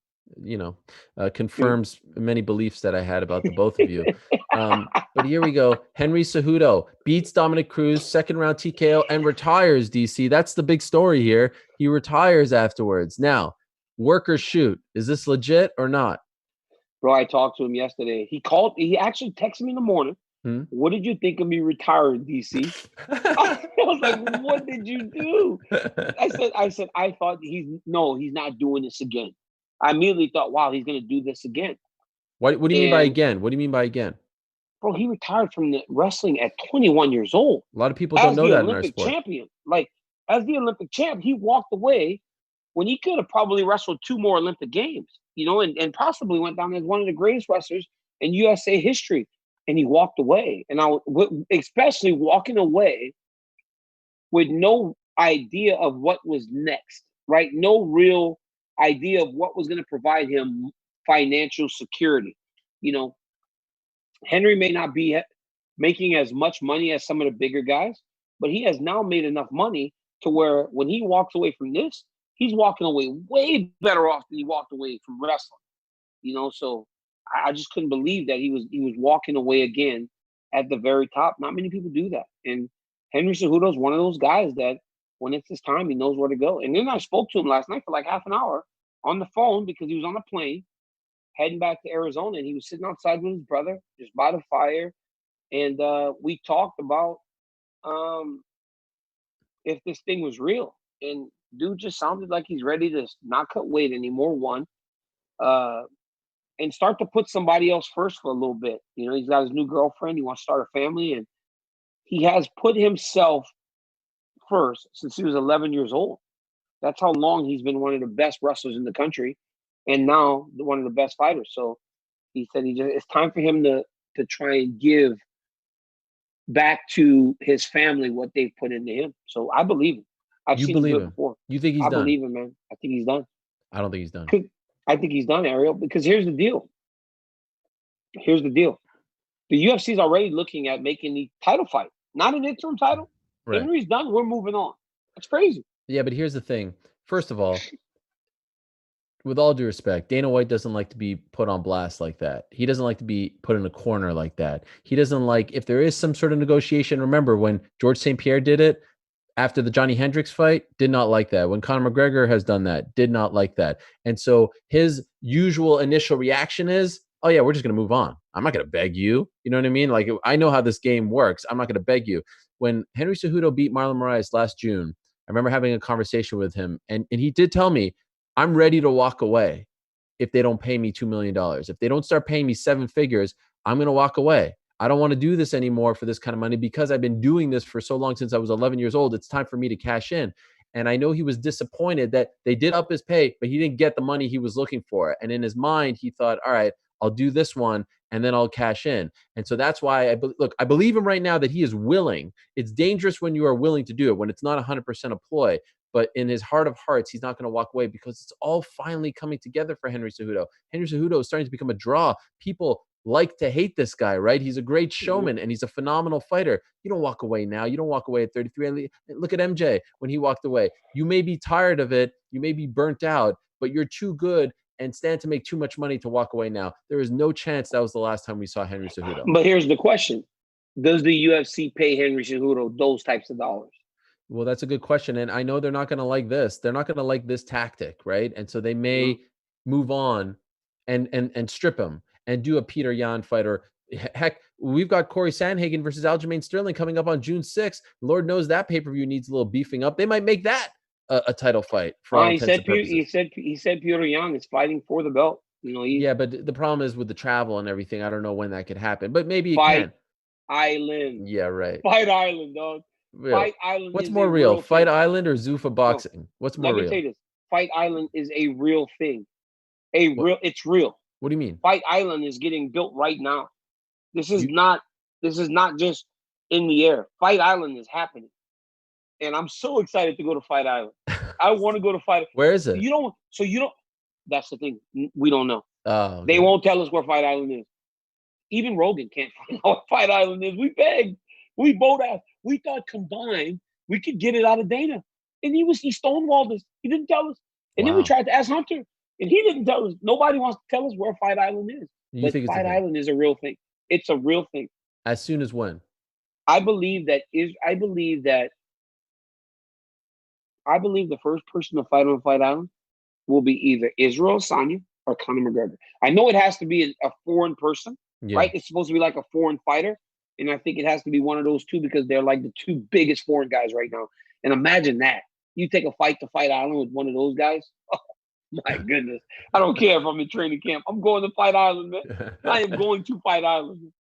Confirms many beliefs that I had about the both of you. But here we go. Henry Cejudo beats Dominick Cruz, second round TKO, and retires, DC. That's the big story here. He retires afterwards. Now, work or shoot. Is this legit or not? Bro, I talked to him yesterday. He actually texted me in the morning. What did you think of me retired, DC? I was like, what did you do? I said, I thought he's not doing this again. I immediately thought, wow, he's going to do this again. What do you mean by again? What do you mean by again? Bro, he retired from the wrestling at 21 years old. A lot of people don't know that in our sport. Champion. Like, as the Olympic champ, he walked away when he could have probably wrestled 2 more Olympic games, and possibly went down as one of the greatest wrestlers in USA history. And he walked away. And especially walking away with no idea of what was next, right? No real idea of what was going to provide him financial security. Henry may not be making as much money as some of the bigger guys, but he has now made enough money to where when he walks away from this, he's walking away way better off than he walked away from wrestling. So I just couldn't believe that he was walking away again at the very top. Not many people do that. And Henry Cejudo is one of those guys that when it's his time, he knows where to go. And then I spoke to him last night for like half an hour on the phone because he was on a plane heading back to Arizona, and he was sitting outside with his brother just by the fire. And we talked about if this thing was real. And dude just sounded like he's ready to not cut weight anymore, one. And start to put somebody else first for a little bit. He's got his new girlfriend. He wants to start a family. And he has put himself first since he was 11 years old. That's how long he's been one of the best wrestlers in the country. And now one of the best fighters. So he said it's time for him to try and give back to his family what they've put into him. So I believe him. I've seen him do it before. You think he's done? I believe him, man. I think he's done. I don't think he's done. I think he's done, Ariel, because here's the deal. The UFC is already looking at making the title fight, not an interim title. Right. Henry's done. We're moving on. That's crazy. Yeah, but here's the thing. First of all, with all due respect, Dana White doesn't like to be put on blast like that. He doesn't like to be put in a corner like that. He doesn't like, if there is some sort of negotiation, remember when George St. Pierre did it after the Johnny Hendricks fight, did not like that. When Conor McGregor has done that, did not like that. And so his usual initial reaction is, oh yeah, we're just going to move on. I'm not going to beg you. You know what I mean? Like, I know how this game works. I'm not going to beg you. When Henry Cejudo beat Marlon Moraes last June, I remember having a conversation with him, and he did tell me, I'm ready to walk away if they don't pay me $2 million. If they don't start paying me 7 figures, I'm going to walk away. I don't want to do this anymore for this kind of money because I've been doing this for so long since I was 11 years old. It's time for me to cash in. And I know he was disappointed that they did up his pay, but he didn't get the money he was looking for. And in his mind, he thought, all right, I'll do this one and then I'll cash in. And so that's why I believe him right now that he is willing. It's dangerous when you are willing to do it, when it's not 100% a ploy. But in his heart of hearts, he's not going to walk away because it's all finally coming together for Henry Cejudo. Henry Cejudo is starting to become a draw. People like to hate this guy, right? He's a great showman and he's a phenomenal fighter. You don't walk away now. You don't walk away at 33. Look at MJ when he walked away. You may be tired of it. You may be burnt out, but you're too good and stand to make too much money to walk away now. There is no chance that was the last time we saw Henry Cejudo. But here's the question. Does the UFC pay Henry Cejudo those types of dollars? Well, that's a good question. And I know they're not going to like this. They're not going to like this tactic, right? And so they may move on and strip him and do a Peter Yan fight. Or heck, we've got Corey Sandhagen versus Aljamain Sterling coming up on June 6th. Lord knows that pay-per-view needs a little beefing up. They might make that a title fight. He said Peter Yan is fighting for the belt. Yeah, but the problem is with the travel and everything. I don't know when that could happen, but maybe it can. Island. Yeah, right. Fight Island, dog. Real. Fight Island. What's more real, Fight Island or Zuffa Boxing? What's more real? Let me say this: Fight Island is a real thing. It's real. What do you mean? Fight Island is getting built right now. This is not just in the air. Fight Island is happening, and I'm so excited to go to Fight Island. I want to go to Fight. Where is it? You don't. That's the thing. We don't know. Oh, They okay. won't tell us where Fight Island is. Even Rogan can't find out what Fight Island is. We begged. We both asked. We thought combined we could get it out of Dana. And he stonewalled us. He didn't tell us. And then we Wow. tried to ask Hunter, and he didn't tell us. Nobody wants to tell us where Fight Island is. You But think it's a Fight thing? Island is a real thing. It's a real thing. As soon as when? I believe the first person to fight on Fight Island will be either Israel Adesanya or Conor McGregor. I know it has to be a foreign person, right? It's supposed to be like a foreign fighter. And I think it has to be one of those two because they're like the two biggest foreign guys right now. And imagine that. You take a fight to Fight Island with one of those guys. Oh, my goodness. I don't care if I'm in training camp. I'm going to Fight Island, man. I am going to Fight Island.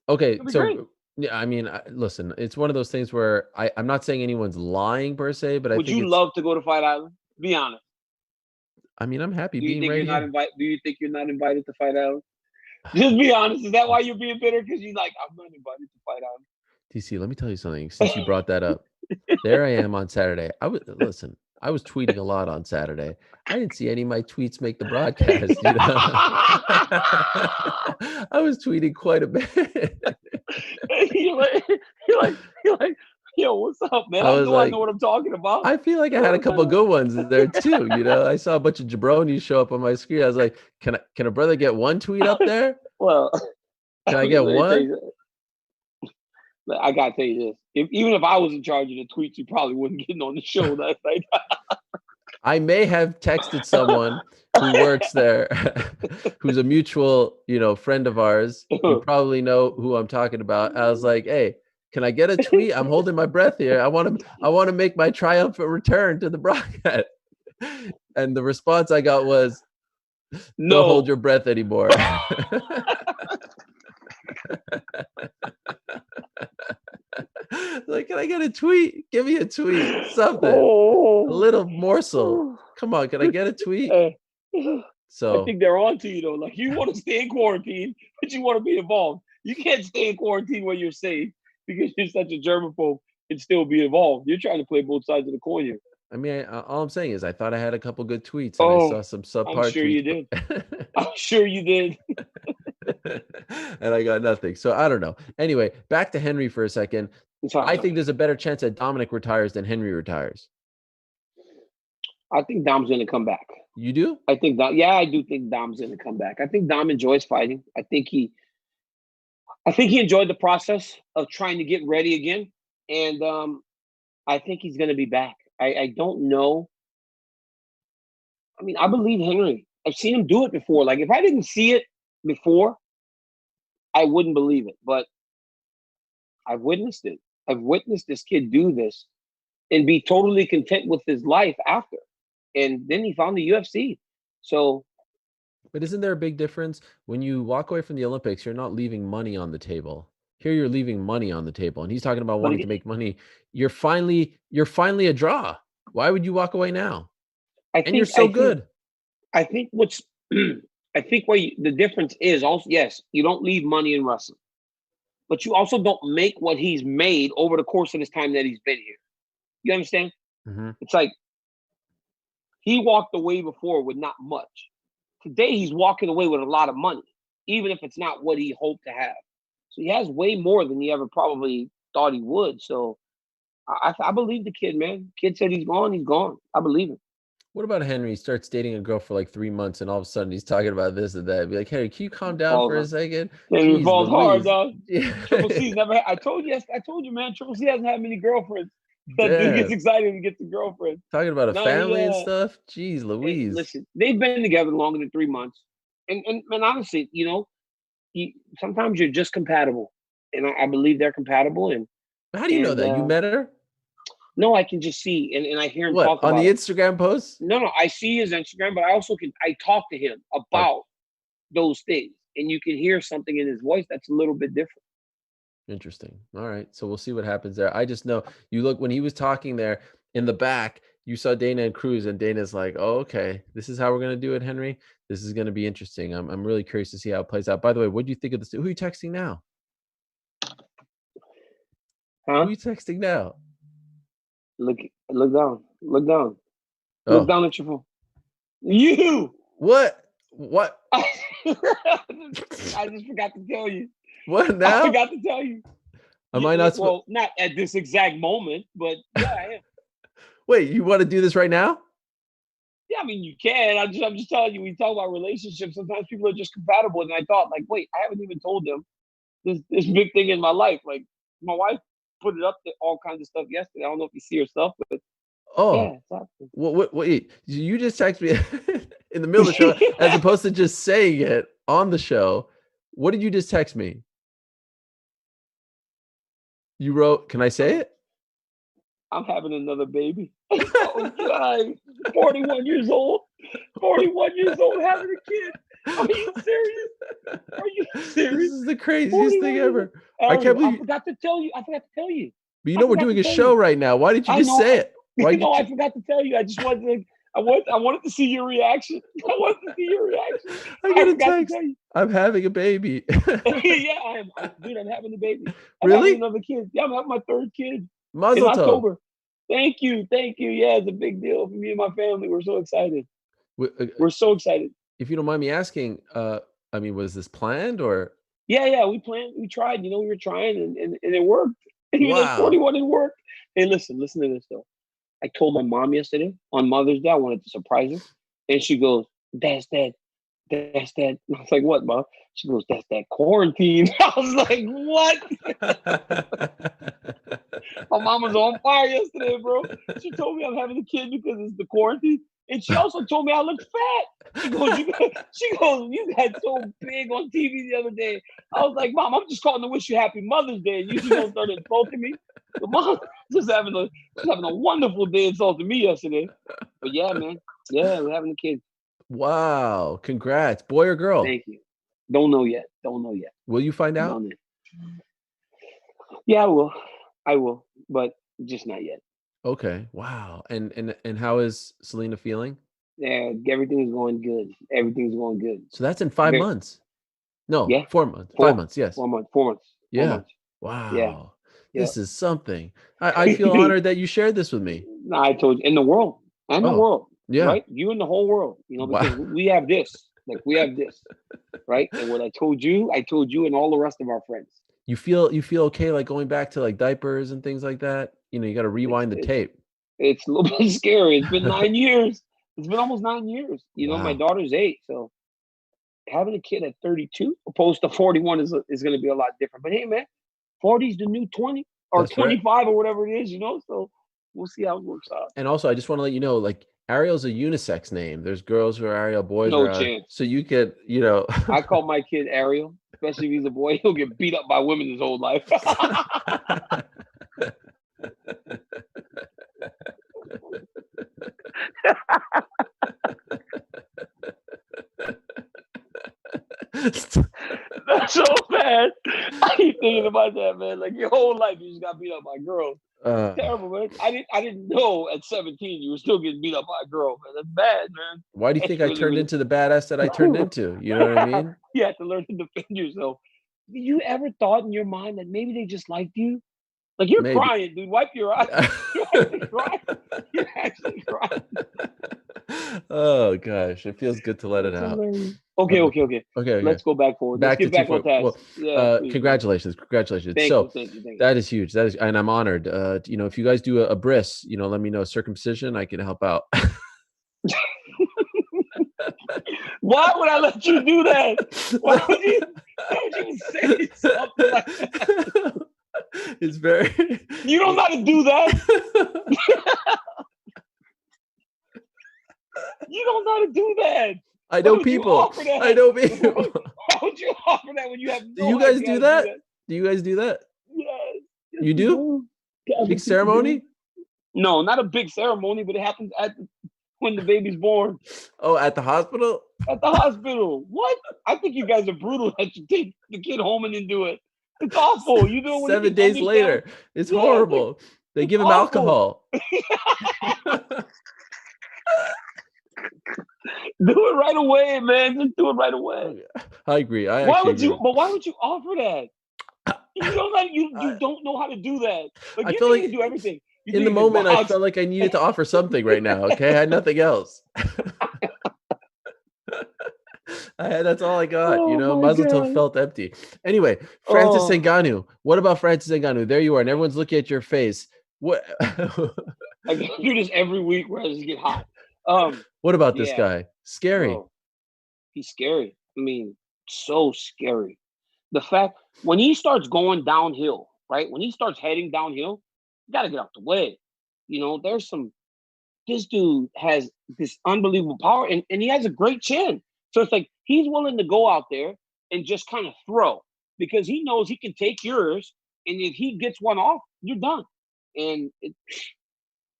Okay, so great. yeah, I mean, listen, it's one of those things where I'm not saying anyone's lying per se, but Would you love to go to Fight Island? Be honest. I mean, I'm happy Do you being think right you're not here. invited? Do you think you're not invited to Fight Island? Just be honest. Is that why you're being bitter? Because you're like, I'm not invited to Fight Island. DC, let me tell you something. Since you brought that up, there I am on Saturday. I was tweeting a lot on Saturday. I didn't see any of my tweets make the broadcast. You know, I was tweeting quite a bit. you're like, yo, what's up, man? I know what I'm talking about. I feel like I had a couple of good ones there too. You know, I saw a bunch of jabronis show up on my screen. I was like, can a brother get one tweet up there? Well, can I get one? I gotta tell you this: even if I was in charge of the tweets, you probably wouldn't get on the show that night. I may have texted someone who works there, who's a mutual, friend of ours. You probably know who I'm talking about. I was like, "Hey, can I get a tweet? I'm holding my breath here. I want to make my triumphant return to the broadcast." And the response I got was, "No, don't hold your breath anymore." Like, can I get a tweet? Give me a tweet, something, a little morsel. Come on, can I get a tweet? So I think they're on to you though. Like, you want to stay in quarantine, but you want to be involved. You can't stay in quarantine when you're safe because you're such a germaphobe and still be involved. You're trying to play both sides of the coin here. I mean, all I'm saying is I thought I had a couple good tweets and I saw some subpar I'm sure tweets. You did. I'm sure you did. And I got nothing. So I don't know. Anyway, back to Henry for a second. I think there's a better chance that Dominick retires than Henry retires. I think Dom's going to come back. You do? I do think Dom's going to come back. I think Dom enjoys fighting. I think he enjoyed the process of trying to get ready again. And I think he's going to be back. I don't know. I mean, I believe Henry. I've seen him do it before. Like, if I didn't see it before, I wouldn't believe it. But I've witnessed it. I've witnessed this kid do this and be totally content with his life after. And then he found the UFC. So. But isn't there a big difference? When you walk away from the Olympics, you're not leaving money on the table. Here you're leaving money on the table. And he's talking about wanting to make money. You're finally a draw. Why would you walk away now? You're so good. I think the difference is also, yes, you don't leave money in wrestling. But you also don't make what he's made over the course of this time that he's been here. You understand? Mm-hmm. It's like he walked away before with not much. Today, he's walking away with a lot of money, even if it's not what he hoped to have. So he has way more than he ever probably thought he would. So I believe the kid, man. Kid said he's gone. He's gone. I believe him. What about Henry? He starts dating a girl for like 3 months, and all of a sudden he's talking about this and that. Be like, "Hey, can you calm down for a second?" Henry falls hard, dog. Triple C's never. I told you, man. Triple C hasn't had many girlfriends. That dude gets excited and gets a girlfriend. Talking about a family and stuff. Jeez, Louise. Hey, listen, they've been together longer than 3 months, and honestly, sometimes you're just compatible, and I believe they're compatible. And how do you know that? You met her? No, I can just see, and I hear him talk on about the Instagram posts. No, I see his Instagram, but I talk to him about those things, and you can hear something in his voice that's a little bit different. Interesting. All right, so we'll see what happens there. I just know you look when he was talking there in the back. You saw Dana and Cruz, and Dana's like, "Oh, okay, this is how we're gonna do it, Henry. This is gonna be interesting. I'm really curious to see how it plays out." By the way, what do you think of this? Who are you texting now? Who are you texting now? Look down. Look down at your phone. You. What? What? I just forgot to tell you. What now? I forgot to tell you. Am I not? Well, not at this exact moment, but yeah, I am. Wait, you want to do this right now? Yeah, I mean, you can. I'm just telling you. We talk about relationships. Sometimes people are just compatible, and I thought, like, wait, I haven't even told them this big thing in my life. Like, my wife put it up to all kinds of stuff yesterday. I don't know if you see her stuff, but yeah, exactly. Wait, you just text me in the middle of the show as opposed to just saying it on the show. What did you just text me? You wrote, can I say it? I'm having another baby. Oh, God. 41 years old. 41 years old having a kid. Are you serious? Are you serious? This is the craziest thing ever. Ariel, I can't believe I forgot to tell you. But you know we're doing a show right now. Why didn't you just say it? I forgot to tell you. I just wanted to. I wanted to see your reaction. I wanted to see your reaction. I got a text. I'm having a baby. Yeah, I am. Dude, I'm having a baby. I'm really? having another kid. Yeah, I'm having my third kid. Mazel in tov. October. Thank you. Yeah, it's a big deal for me and my family. We're so excited. We're so excited. If you don't mind me asking, I mean, was this planned or? Yeah, we planned. We tried. We were trying, and it worked. Even wow. at 41, it worked. Hey, listen to this though. I told my mom yesterday on Mother's Day, I wanted to surprise her. And she goes, that's that. And I was like, what, Mom? She goes, that's that quarantine. I was like, what? My mom was on fire yesterday, bro. She told me I'm having a kid because it's the quarantine. And she also told me I look fat. She goes, you got so big on TV the other day. I was like, Mom, I'm just calling to wish you happy Mother's Day. And you just gonna start insulting me. But Mom just having a wonderful day insulting me yesterday. But yeah, man. Yeah, we're having a kid. Wow. Congrats. Boy or girl? Thank you. Don't know yet. Will you find out? Yeah, I will, but just not yet. Okay. Wow. And how is Selena feeling? Yeah, everything is going good. Everything's going good. So that's in 5 months. No, yeah. 4 months. 5 months, yes. 4 months. 4 months. Yeah. 4 months. Wow. Yeah. This is something. I feel honored that you shared this with me. No, I told you. In the world. Yeah. Right? You in the whole world. Because we have this. Like we have this. Right? And what I told you and all the rest of our friends. You feel okay like going back to like diapers and things like that? You got to rewind the tape. It's a little bit scary. It's been 9 years. It's been almost 9 years. My daughter's 8, so having a kid at 32 opposed to 41 is going to be a lot different. But hey, man, 40 is the new 20 or that's 25 right. Or whatever it is, so we'll see how it works out. And also, I just want to let you know, like, Ariel's a unisex name. There's girls who are Ariel, boys no are chance. So you could, I call my kid Ariel, especially if he's a boy. He'll get beat up by women his whole life. That's so bad. I keep thinking about that, man. Like your whole life, you just got beat up by girls. Terrible, man. I didn't know at 17 you were still getting beat up by a girl, man. That's bad, man. Why do you think I turned into the badass that I turned into? You know what I mean? You have to learn to defend yourself. Did you ever thought in your mind that maybe they just liked you? Like you're crying, dude. Wipe your eyes. You're actually crying. You're actually crying. Oh gosh, it feels good to let it out. Okay. Let's go back forward. Let's get back on task. Well, congratulations. Thank you. That is huge. And I'm honored. If you guys do a bris, let me know. Circumcision, I can help out. Why would I let you do that? Why would you say something like that? It's very. You don't know how to do that. You don't know how to do that. I know people. I know people. Why would you offer that when you have no Do you guys do that? Do you guys do that? Yes. You do? Big ceremony? No, not a big ceremony, but it happens when the baby's born. Oh, at the hospital? At the hospital. What? I think you guys are brutal that you take the kid home and then do it. It's awful. You know, 7 days later. It's horrible. They give him alcohol. Do it right away, man. Just do it right away. I agree. Why would you offer that? You don't know how to do that. Like, you can do everything. In the moment, I felt like I needed to offer something right now. Okay, I had nothing else. That's all I got. Oh my Mazel tov God. felt empty. Anyway, Francis Oh, Ngannou. What about Francis Ngannou? There you are, and everyone's looking at your face. What? I do this every week where I just get hot. Um, What about this yeah, guy? Scary. bro, he's scary. I mean, so scary. The fact when he starts going downhill, right? When he starts heading downhill, you got to get out the way. There's some. This dude has this unbelievable power, and he has a great chin. So it's like he's willing to go out there and just kind of throw because he knows he can take yours, and if he gets one off, you're done. And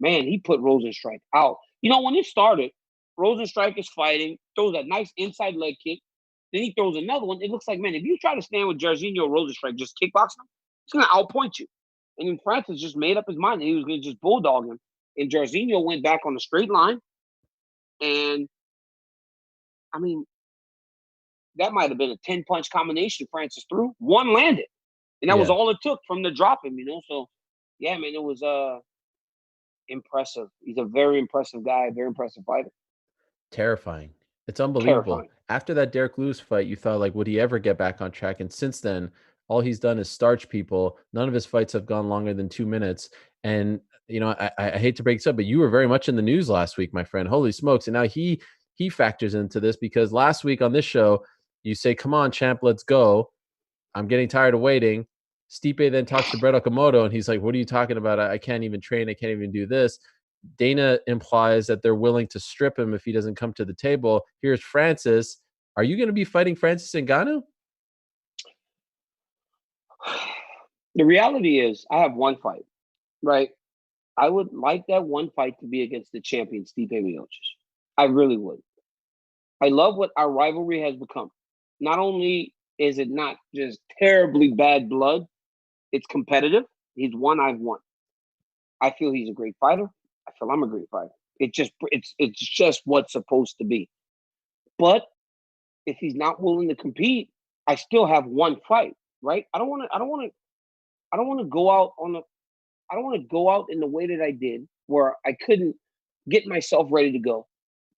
man, he put Rosenstrike out. When it started, Rosenstrike is fighting, throws that nice inside leg kick. Then he throws another one. It looks like, man, if you try to stand with Jairzinho Rosenstrike, just kickboxing him, he's going to outpoint you. And then Francis just made up his mind that he was going to just bulldog him. And Jairzinho went back on the straight line. And, I mean, that might have been a 10-punch combination Francis threw. One landed. And that was all it took from the drop him, So, yeah, man, it was impressive. He's a very impressive guy, very impressive fighter. Terrifying. It's unbelievable. Terrifying. After that Derek Lewis fight, you thought, like, would he ever get back on track? And since then, all he's done is starch people. None of his fights have gone longer than 2 minutes. And, I hate to break this up, but you were very much in the news last week, my friend. Holy smokes. And now he factors into this because last week on this show, you say, come on, champ, let's go. I'm getting tired of waiting. Stipe then talks to Brett Okamoto, and he's like, what are you talking about? I can't even train. I can't even do this. Dana implies that they're willing to strip him if he doesn't come to the table. Here's Francis. Are you going to be fighting Francis Ngannou? The reality is I have one fight, right? I would like that one fight to be against the champion, Stipe Miocic. I really would. I love what our rivalry has become. Not only is it not just terribly bad blood, it's competitive. He's won, I've won. I feel he's a great fighter. I feel I'm a great fighter. It's just what's supposed to be. But if he's not willing to compete, I still have one fight, right? I don't want to go out I don't want to go out in the way that I did, where I couldn't get myself ready to go,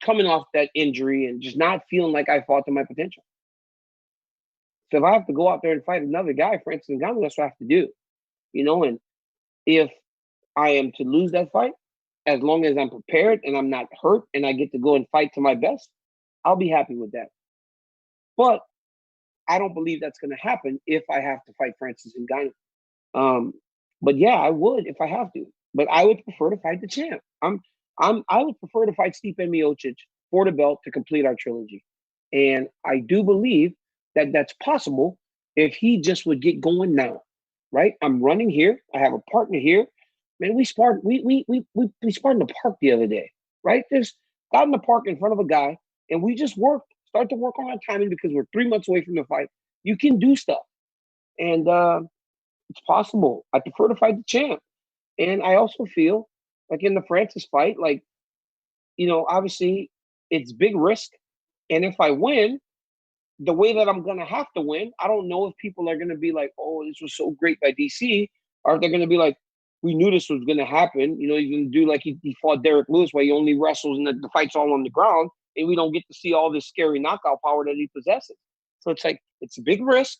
coming off that injury and just not feeling like I fought to my potential. So if I have to go out there and fight another guy, Francis Ngannou, that's what I have to do, And if I am to lose that fight, as long as I'm prepared and I'm not hurt and I get to go and fight to my best, I'll be happy with that. But I don't believe that's going to happen if I have to fight Francis Ngannou. But yeah, I would if I have to. But I would prefer to fight the champ. I would prefer to fight Stipe Miocic for the belt to complete our trilogy. And I do believe that that's possible if he just would get going now, right? I'm running here. I have a partner here. Man, we sparred in the park the other day, right? Just got in the park in front of a guy, and we just start to work on our timing because we're 3 months away from the fight. You can do stuff. And it's possible. I prefer to fight the champ. And I also feel like in the Francis fight, obviously it's big risk. And if I win, the way that I'm going to have to win, I don't know if people are going to be like, oh, this was so great by DC, or if they're going to be like, we knew this was going to happen. He's going to do like he fought Derek Lewis, where he only wrestles and the fight's all on the ground, and we don't get to see all this scary knockout power that he possesses. So it's like, it's a big risk,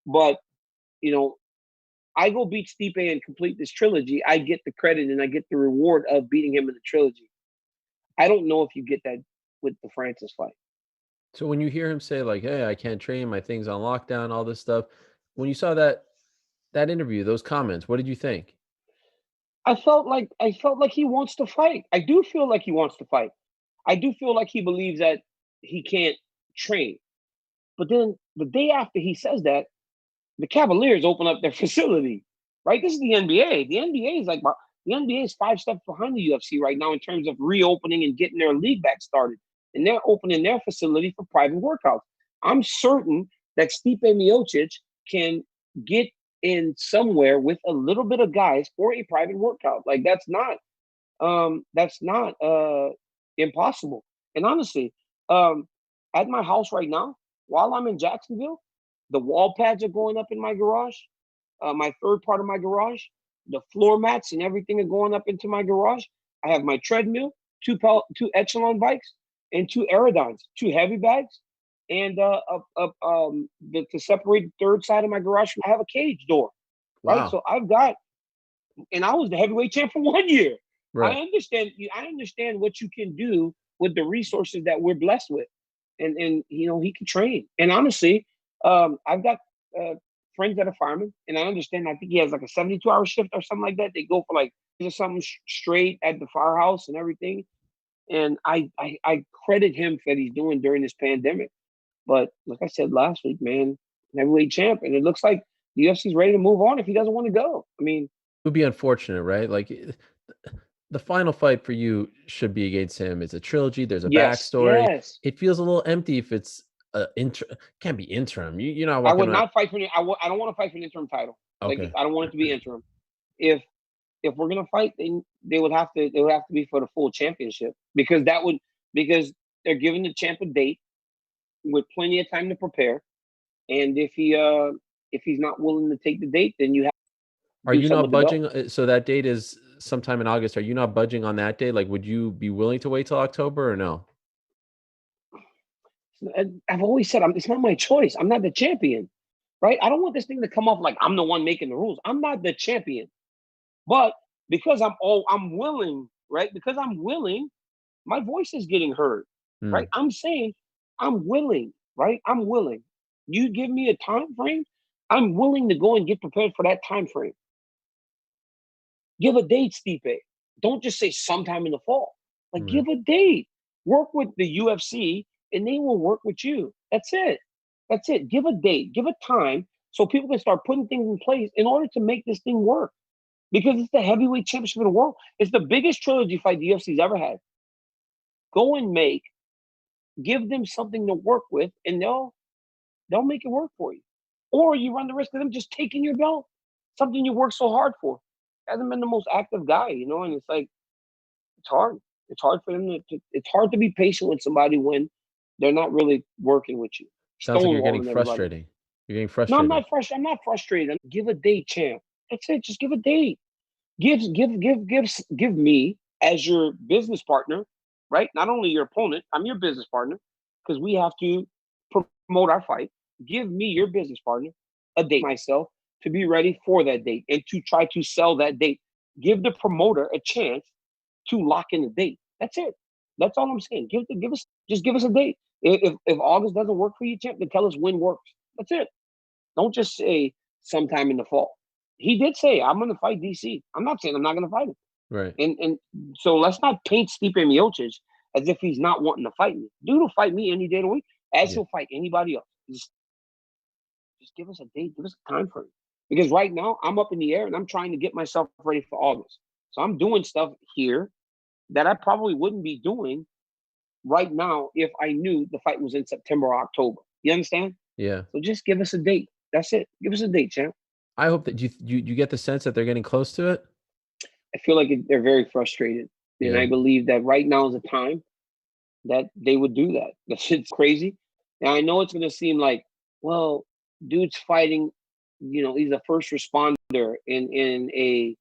but, I go beat Stipe and complete this trilogy, I get the credit and I get the reward of beating him in the trilogy. I don't know if you get that with the Francis fight. So when you hear him say like, hey, I can't train, my thing's on lockdown, all this stuff, when you saw that interview, those comments, what did you think? I felt like he wants to fight. I do feel like he wants to fight. I do feel like he believes that he can't train. But then the day after he says that, the Cavaliers open up their facility, right? This is the NBA. The NBA is 5 steps behind the UFC right now in terms of reopening and getting their league back started. And they're opening their facility for private workouts. I'm certain that Stipe Miocic can get in somewhere with a little bit of guys for a private workout. Like that's not impossible. And honestly, at my house right now, while I'm in Jacksonville, the wall pads are going up in my garage, my third part of my garage. The floor mats and everything are going up into my garage. I have my treadmill, two Echelon bikes, and 2 Aerodynes, 2 heavy bags. and to separate the third side of my garage, I have a cage door, right? Wow. So I've got, and I was the heavyweight champ for 1 year. Right. I understand what you can do with the resources that we're blessed with, and he can train. And honestly, I've got friends that are firemen, and I understand. I think he has like a 72-hour shift or something like that. They go for like just something straight at the firehouse and everything. And I credit him for what he's doing during this pandemic. But like I said last week, man, heavyweight champ, and it looks like the UFC's ready to move on if he doesn't want to go. I mean, It would be unfortunate, right? Like the final fight for you should be against him. It's a trilogy. There's a backstory. Yes. It feels a little empty if it's can't be interim. You're not I walking would around. not fight for. I don't want to fight for an interim title. Okay. Like I don't want it to be interim. If we're gonna fight, then they would have to be for the full championship, because they're giving the champ a date with plenty of time to prepare. And if he's not willing to take the date, then you have. Are you not budging? So that date is sometime in August. Are you not budging on that day? Like, would you be willing to wait till October or no? I've always said it's not my choice. I'm not the champion, right? I don't want this thing to come off like I'm the one making the rules. I'm not the champion, but because I'm willing, right? Because I'm willing, my voice is getting heard, right? I'm saying I'm willing, right? I'm willing. You give me a time frame, I'm willing to go and get prepared for that time frame. Give a date, Stipe. Don't just say sometime in the fall. Like, give a date. Work with the UFC, and they will work with you. That's it. That's it. Give a date. Give a time so people can start putting things in place in order to make this thing work. Because it's the heavyweight championship of the world. It's the biggest trilogy fight the UFC's ever had. Go and give them something to work with, and they'll make it work for you. Or you run the risk of them just taking your belt, something you worked so hard for. Hasn't been the most active guy, and it's like, it's hard. It's hard for them it's hard to be patient with somebody when they're not really working with you. Sounds like you're getting frustrating. You're getting frustrated. No, I'm not frustrated. I'm not frustrated. Give a date, champ. That's it. Just give a date. Give me as your business partner, right? Not only your opponent, I'm your business partner, because we have to promote our fight. Give me, your business partner, a date myself to be ready for that date and to try to sell that date. Give the promoter a chance to lock in the date. That's it. That's all I'm saying. Give us a date. If August doesn't work for you, champ, then tell us when works. That's it. Don't just say sometime in the fall. He did say, I'm going to fight DC. I'm not saying I'm not going to fight him. Right. And so let's not paint Stipe Miocic as if he's not wanting to fight me. Dude will fight me any day of the week, as he'll fight anybody else. Just give us a date. Give us a time frame. Because right now, I'm up in the air and I'm trying to get myself ready for August. So I'm doing stuff here that I probably wouldn't be doing right now if I knew the fight was in September or October. You understand? Yeah. So just give us a date. That's it. Give us a date, champ. I hope that you get the sense that they're getting close to it. I feel like they're very frustrated. And I believe that right now is a time that they would do that. That shit's crazy. And I know it's going to seem like, well, dude's fighting, he's a first responder in a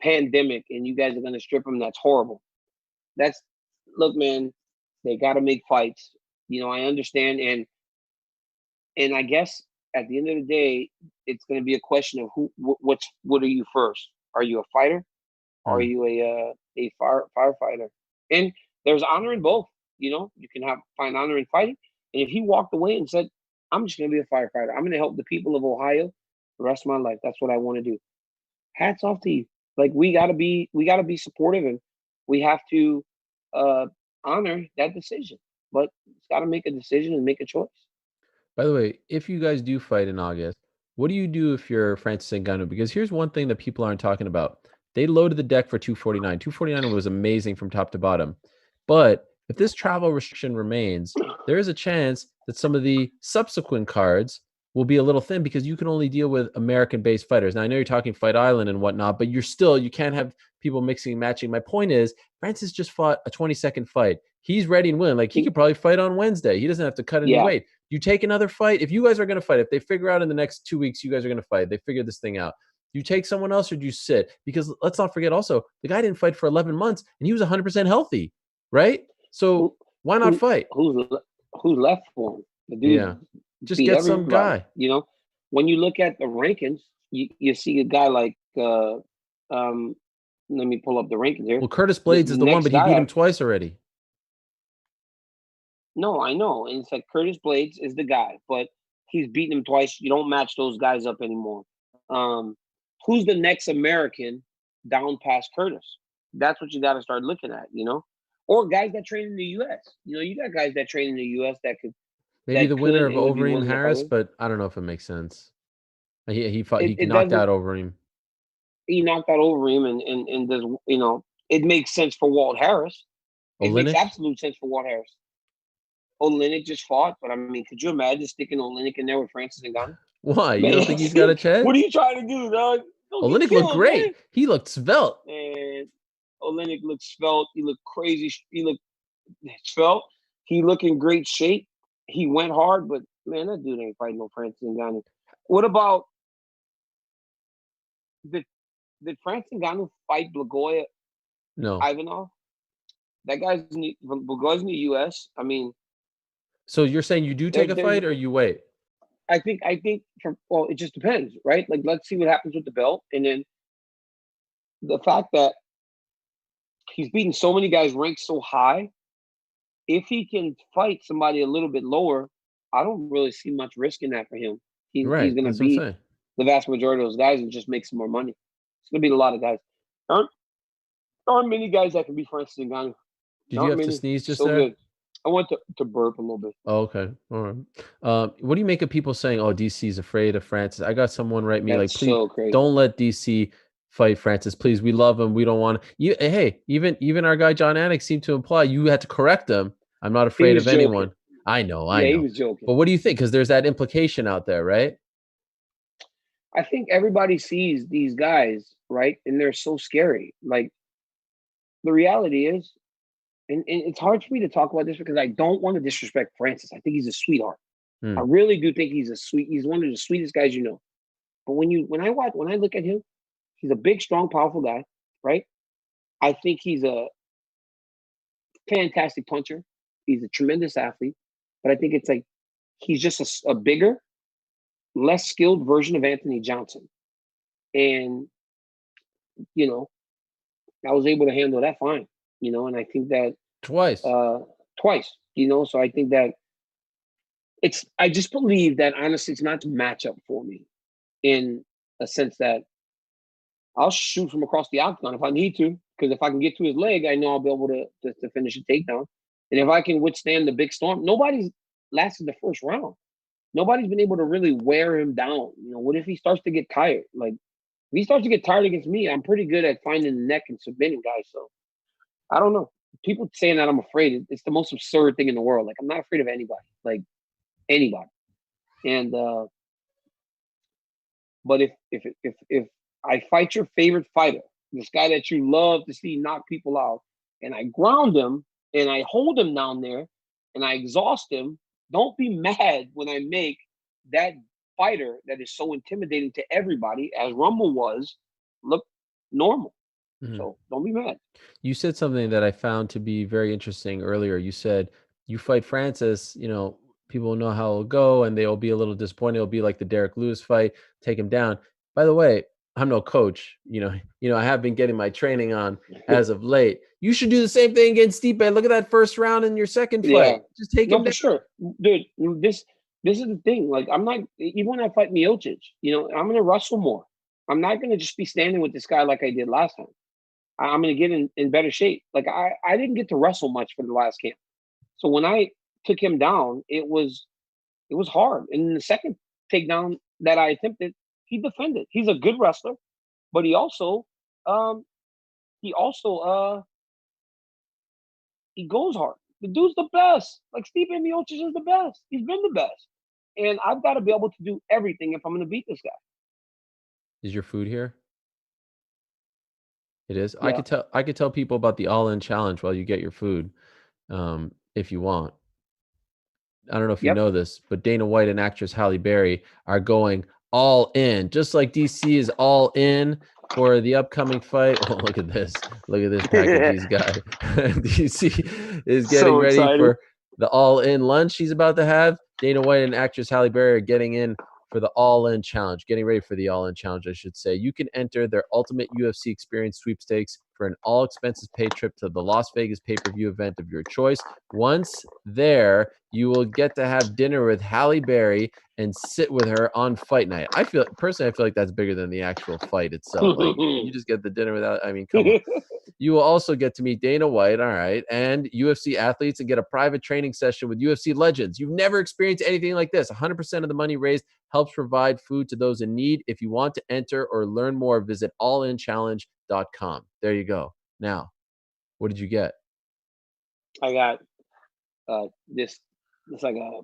pandemic, and you guys are going to strip him. That's horrible. Look, man, they got to make fights. I understand. And I guess at the end of the day, it's going to be a question of what are you first? Are you a fighter? Or are you a firefighter? And there's honor in both. You can find honor in fighting. And if he walked away and said, I'm just going to be a firefighter, I'm going to help the people of Ohio the rest of my life. That's what I want to do. Hats off to you. Like, we gotta be supportive, and we have to honor that decision. But it's got to make a decision and make a choice. By the way, if you guys do fight in August, what do you do if you're Francis Ngannou? Because here's one thing that people aren't talking about. They loaded the deck for 249. 249 was amazing from top to bottom. But if this travel restriction remains, there is a chance that some of the subsequent cards will be a little thin because you can only deal with American-based fighters. Now, I know you're talking Fight Island and whatnot, but you can't have people mixing and matching. My point is, Francis just fought a 20-second fight. He's ready and willing. Like, he could probably fight on Wednesday. He doesn't have to cut any weight. You take another fight. If you guys are going to fight, if they figure out in the next 2 weeks you guys are going to fight, they figure this thing out, you take someone else or do you sit? Because let's not forget also, the guy didn't fight for 11 months and he was 100% healthy, right? So why not fight? Who's left for him? The dude just beat get some everybody. guy. You know, when you look at the rankings, you see a guy like let me pull up the rankings here. Well, Curtis Blades is the one, but he beat him twice already. No, I know. And it's like Curtis Blades is the guy, but he's beaten him twice. You don't match those guys up anymore. Who's the next American down past Curtis? That's what you got to start looking at, you know? Or guys that train in the U.S. You know, you got guys that train in the U.S. that could. Maybe the winner of Overeem Harris, but I don't know if it makes sense. He knocked out Overeem. He knocked out Overeem, and does, you know, it makes sense for Walt Harris. It makes absolute sense for Walt Harris. Olynyk just fought, but I mean, could you imagine sticking Olynyk in there with Francis Ngannou? Why? You don't think he's got a chance? What are you trying to do, dog? Olynyk looked great. Man. He looked svelte. And Olynyk looked svelte. He looked crazy. He looked svelte. He looked in great shape. He went hard, but man, that dude ain't fighting no Francis Ngannou. What about did Francis Ngannou fight Blagoy? No. Ivanov? That guy's Blagoy's in the U.S. I mean. So you're saying you do take a fight or you wait? I think well, it just depends, right? Like, let's see what happens with the belt. And then the fact that he's beaten so many guys ranked so high, if he can fight somebody a little bit lower, I don't really see much risk in that for him. He's going to beat the vast majority of those guys and just make some more money. It's going to be a lot of guys. There aren't many guys that can beat Francis Ngannou. Did you have to sneeze just so there? Good. I want to burp a little bit. Oh, okay. All right. What do you make of people saying, oh, DC's afraid of Francis? I got someone write me That's please so crazy. Don't let DC fight Francis. Please, we love him. We don't want to. Hey, even our guy John Anik seemed to imply you had to correct him. I'm not afraid of anyone. I know. He was joking. But what do you think? Because there's that implication out there, right? I think everybody sees these guys, right? And they're so scary. Like, the reality is, and it's hard for me to talk about this because I don't want to disrespect Francis. I think he's a sweetheart. I really do think he's one of the sweetest guys you know. But when I look at him, he's a big, strong, powerful guy, right? I think he's a fantastic puncher. He's a tremendous athlete. But I think it's like he's just a bigger, less skilled version of Anthony Johnson. And, you know, I was able to handle that fine. You know, and I think that twice, you know, so I think that I just believe that honestly, it's not a matchup for me in a sense that I'll shoot from across the octagon if I need to, because if I can get to his leg, I know I'll be able to finish a takedown. And if I can withstand the big storm, nobody's lasted the first round. Nobody's been able to really wear him down. You know, what if he starts to get tired? Like, if he starts to get tired against me, I'm pretty good at finding the neck and submitting guys, so. I don't know. People saying that I'm afraid, it's the most absurd thing in the world. Like, I'm not afraid of anybody, like anybody. And but if I fight your favorite fighter, this guy that you love to see knock people out, and I ground him and I hold him down there and I exhaust him, don't be mad when I make that fighter that is so intimidating to everybody, as Rumble was, look normal. So don't be mad. You said something that I found to be very interesting earlier. You said you fight Francis, you know, people will know how it'll go and they'll be a little disappointed. It'll be like the Derek Lewis fight, take him down. By the way, I'm no coach. You know, I have been getting my training on as of late. You should do the same thing against Stipe. Look at that first round in your second fight. Just take him down. For sure. Dude, this is the thing. Like, I'm not, even when I fight Miocic, you know, I'm going to wrestle more. I'm not going to just be standing with this guy like I did last time. I'm going to get in better shape. Like, I didn't get to wrestle much for the last camp. So when I took him down, it was hard. And the second takedown that I attempted, he defended. He's a good wrestler, but he also he goes hard. The dude's the best. Like, Stipe Miocic is the best. He's been the best. And I've got to be able to do everything if I'm going to beat this guy. Is your food here? It is. Yeah. I could tell people about the all-in challenge while you get your food, if you want. I don't know if you know this, but Dana White and actress Halle Berry are going all in, just like DC is all in for the upcoming fight. Oh, look at this! Look at this package he's got. DC is getting ready the all-in lunch he's about to have. Dana White and actress Halle Berry are getting in for the all-in challenge, getting ready for the all-in challenge, I should say. You can enter their ultimate UFC experience sweepstakes for an all-expenses-paid trip to the Las Vegas pay-per-view event of your choice. Once there, you will get to have dinner with Halle Berry and sit with her on fight night. I feel like that's bigger than the actual fight itself. Like, you just get the dinner without, I mean, come on. You will also get to meet Dana White, all right, and UFC athletes and get a private training session with UFC legends. You've never experienced anything like this. 100% of the money raised helps provide food to those in need. If you want to enter or learn more, visit allinchallenge.com. There you go. Now, what did you get? I got this. It's like a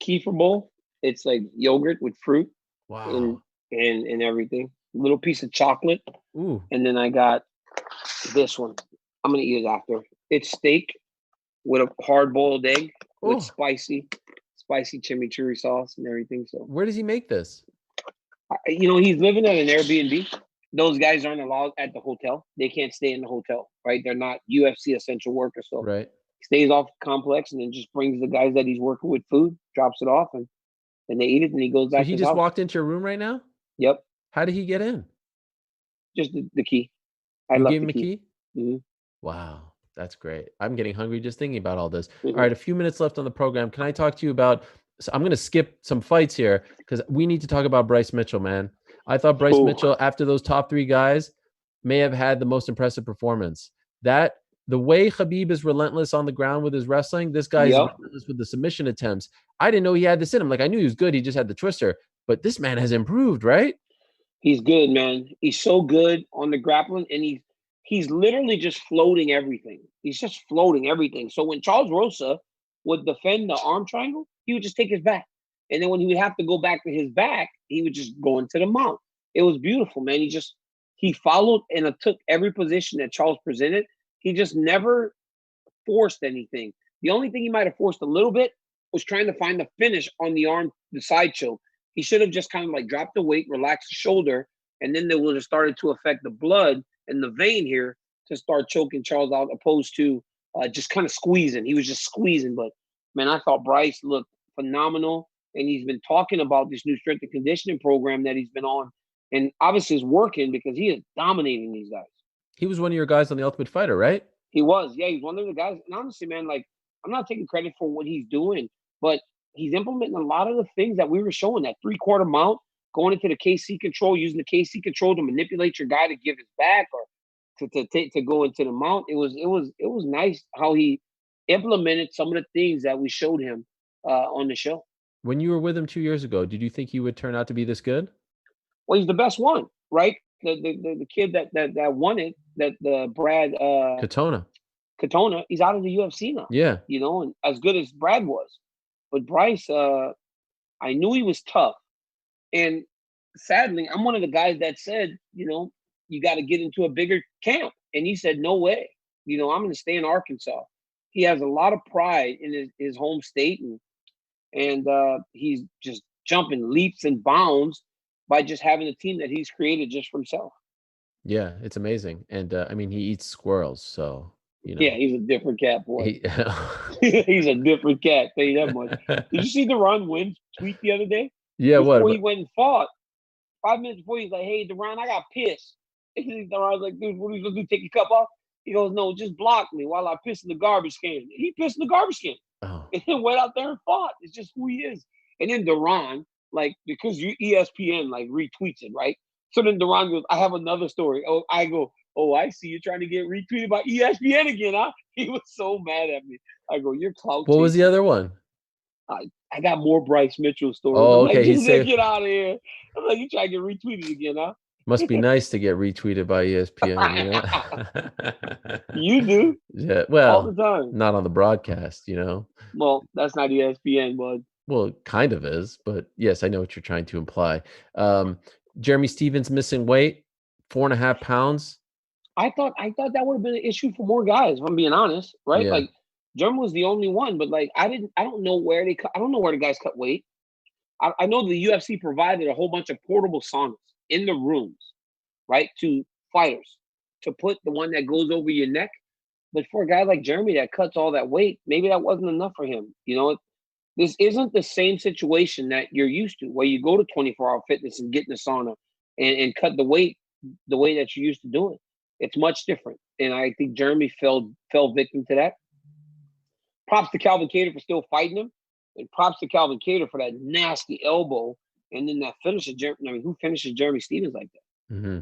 kefir bowl. It's like yogurt with fruit. Wow. And everything. A little piece of chocolate. Ooh. And then I got this one. I'm gonna eat it after. It's steak with a hard-boiled egg with spicy chimichurri sauce and everything. So where does he make this? He's living at an Airbnb. Those guys aren't allowed at the hotel. They can't stay in the hotel, right? They're not UFC essential workers. So right. He stays off the complex and then just brings the guys that he's working with food, drops it off, and they eat it, and he goes back. So he just walked into your room right now? Yep. How did he get in? Just the key. You gave him a key? Mm-hmm. Wow, that's great. I'm getting hungry just thinking about all this. Mm-hmm. All right, a few minutes left on the program. Can I talk to you about, so I'm going to skip some fights here because we need to talk about Bryce Mitchell, man. I thought Bryce Mitchell, after those top three guys, may have had the most impressive performance. The way Khabib is relentless on the ground with his wrestling, this guy is relentless with the submission attempts. I didn't know he had this in him. Like, I knew he was good. He just had the twister. But this man has improved, right? He's good, man. He's so good on the grappling, and he's literally just floating everything. He's just floating everything. So when Charles Rosa would defend the arm triangle, he would just take his back. And then when he would have to go back to his back, he would just go into the mount. It was beautiful, man. He followed and took every position that Charles presented. He just never forced anything. The only thing he might have forced a little bit was trying to find the finish on the arm, the side choke. He should have just kind of like dropped the weight, relaxed the shoulder, and then they would have started to affect the blood and the vein here to start choking Charles out, opposed to just kind of squeezing. He was just squeezing. But, man, I thought Bryce looked phenomenal, and he's been talking about this new strength and conditioning program that he's been on, and obviously it's working because he is dominating these guys. He was one of your guys on The Ultimate Fighter, right? He was. Yeah, he's one of the guys. And honestly, man, like, I'm not taking credit for what he's doing, but he's implementing a lot of the things that we were showing, that 3/4 mount, going into the KC control, using the KC control to manipulate your guy to give his back or to go into the mount. It was nice how he implemented some of the things that we showed him on the show. When you were with him 2 years ago, did you think he would turn out to be this good? Well, he's the best one, right? The kid that won it, the Brad Katona, he's out of the UFC now. Yeah. And as good as Brad was. But Bryce, I knew he was tough. And sadly, I'm one of the guys that said, you got to get into a bigger camp. And he said, no way. I'm going to stay in Arkansas. He has a lot of pride in his home state. And he's just jumping leaps and bounds by just having a team that he's created just for himself. Yeah, it's amazing. And he eats squirrels. So, Yeah, he's a different cat, boy. He's a different cat, tell you that much. Did you see Deron Wynn tweet the other day? Yeah, before he went and fought, 5 minutes before, he's like, hey, Deron, I got pissed. And Deron's like, dude, what are you going to do, take your cup off? He goes, no, just block me while I piss in the garbage can. He pissed in the garbage can. Oh. And then went out there and fought. It's just who he is. And then Deron, because ESPN, retweets it, right? So then Deron goes, I have another story. Oh, I go, oh, I see you're trying to get retweeted by ESPN again, huh? He was so mad at me. I go, you're clout. What was the other one? I got more Bryce Mitchell stories. Oh, I'm okay. Like, get out of here. I'm like, you trying to get retweeted again, huh? Must be nice to get retweeted by ESPN, You do. Yeah, well, all the time. Not on the broadcast, Well, that's not ESPN, bud. Well, it kind of is, but yes, I know what you're trying to imply. Jeremy Stevens missing weight, 4.5 pounds. I thought that would have been an issue for more guys, if I'm being honest, right? Yeah. Jeremy was the only one, but I don't know where they cut. I don't know where the guys cut weight. I know the UFC provided a whole bunch of portable saunas in the rooms, right, to fighters, to put the one that goes over your neck But for a guy like Jeremy that cuts all that weight, maybe that wasn't enough for him. This isn't the same situation that you're used to, where you go to 24-hour fitness and get in the sauna and cut the weight the way that you're used to doing. It's much different. And I think Jeremy fell victim to that. Props to Calvin Kattar for still fighting him. And props to Calvin Kattar for that nasty elbow. And then that finishes who finishes Jeremy Stevens like that? Mm-hmm.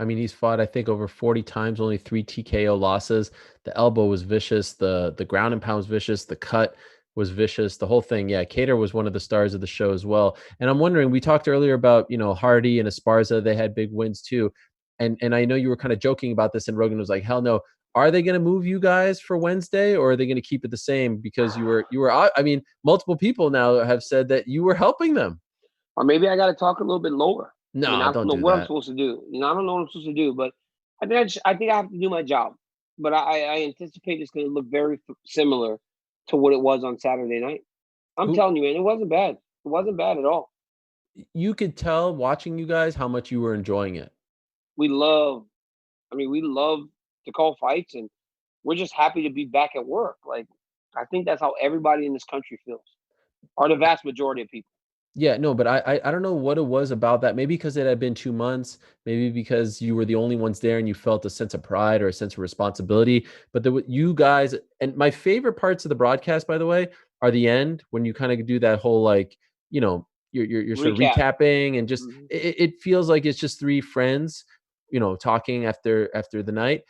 I mean, he's fought, I think, over 40 times, only 3 TKO losses. The elbow was vicious. The ground and pound was vicious. The cut was vicious. The whole thing. Yeah, Kattar was one of the stars of the show as well. And I'm wondering, we talked earlier about, Hardy and Esparza. They had big wins too. And I know you were kind of joking about this, and Rogan was like, hell no. Are they going to move you guys for Wednesday, or are they going to keep it the same? Because you were, I mean, multiple people now have said that you were helping them. Or maybe I got to talk a little bit lower. No, I don't know do what that. I'm supposed to do. I don't know what I'm supposed to do, but I think I have to do my job. But I anticipate it's going to look very similar to what it was on Saturday night. I'm telling you, man, it wasn't bad. It wasn't bad at all. You could tell watching you guys how much you were enjoying it. We love to call fights, and we're just happy to be back at work. Like, I think that's how everybody in this country feels, or the vast majority of people. Yeah, no, but I don't know what it was about that. Maybe because it had been 2 months, maybe because you were the only ones there and you felt a sense of pride or a sense of responsibility. But you guys, and my favorite parts of the broadcast, by the way, are the end when you kind of do that whole, like, you're sort of recapping, and just it feels like it's just 3 friends, talking after the night.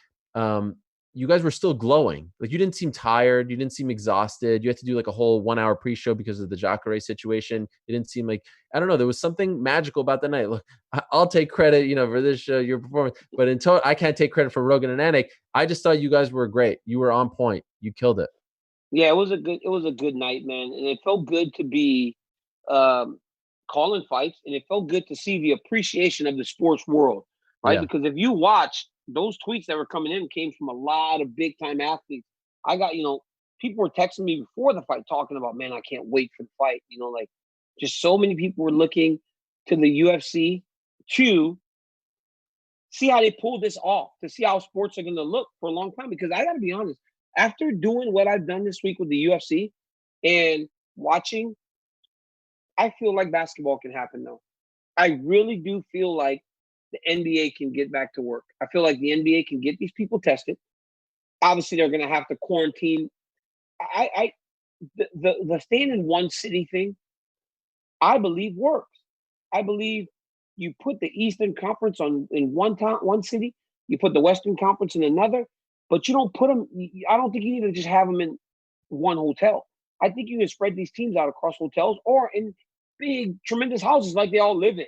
You guys were still glowing. Like, you didn't seem tired. You didn't seem exhausted. You had to do like a whole 1 hour pre-show because of the Jacare situation. It didn't seem like, I don't know, there was something magical about the night. Look, I'll take credit, for this show, your performance, but until I can't take credit for Rogan and Anik. I just thought you guys were great. You were on point. You killed it. Yeah, it was a good night, man. And it felt good to be calling fights, and it felt good to see the appreciation of the sports world, right? Yeah. Because if you watch, those tweets that were coming in came from a lot of big time athletes. I got, people were texting me before the fight talking about, man, I can't wait for the fight. Like, just so many people were looking to the UFC to see how they pull this off, to see how sports are going to look for a long time. Because I got to be honest, after doing what I've done this week with the UFC and watching, I feel like basketball can happen now. I really do feel like the NBA can get back to work. I feel like the NBA can get these people tested. Obviously, they're going to have to quarantine. The staying in one city thing, I believe works. I believe you put the Eastern Conference in one city, you put the Western Conference in another, but you don't put them. I don't think you need to just have them in one hotel. I think you can spread these teams out across hotels or in big, tremendous houses like they all live in.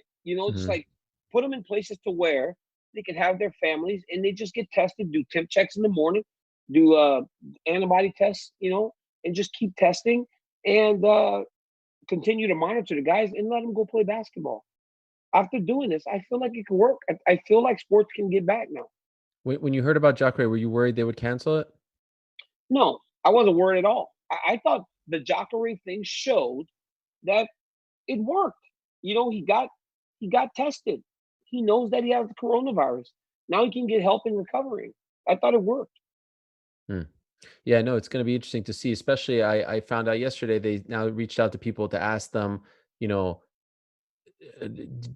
Just like put them in places to where they can have their families and they just get tested, do temp checks in the morning, do antibody tests, and just keep testing and continue to monitor the guys and let them go play basketball. After doing this, I feel like it can work. I feel like sports can get back now. When you heard about Jacare, were you worried they would cancel it? No, I wasn't worried at all. I thought the Jacare thing showed that it worked. He got tested. He knows that he has the coronavirus. Now he can get help in recovering. I thought it worked. Yeah, no, it's going to be interesting to see. Especially, I found out yesterday they now reached out to people to ask them, do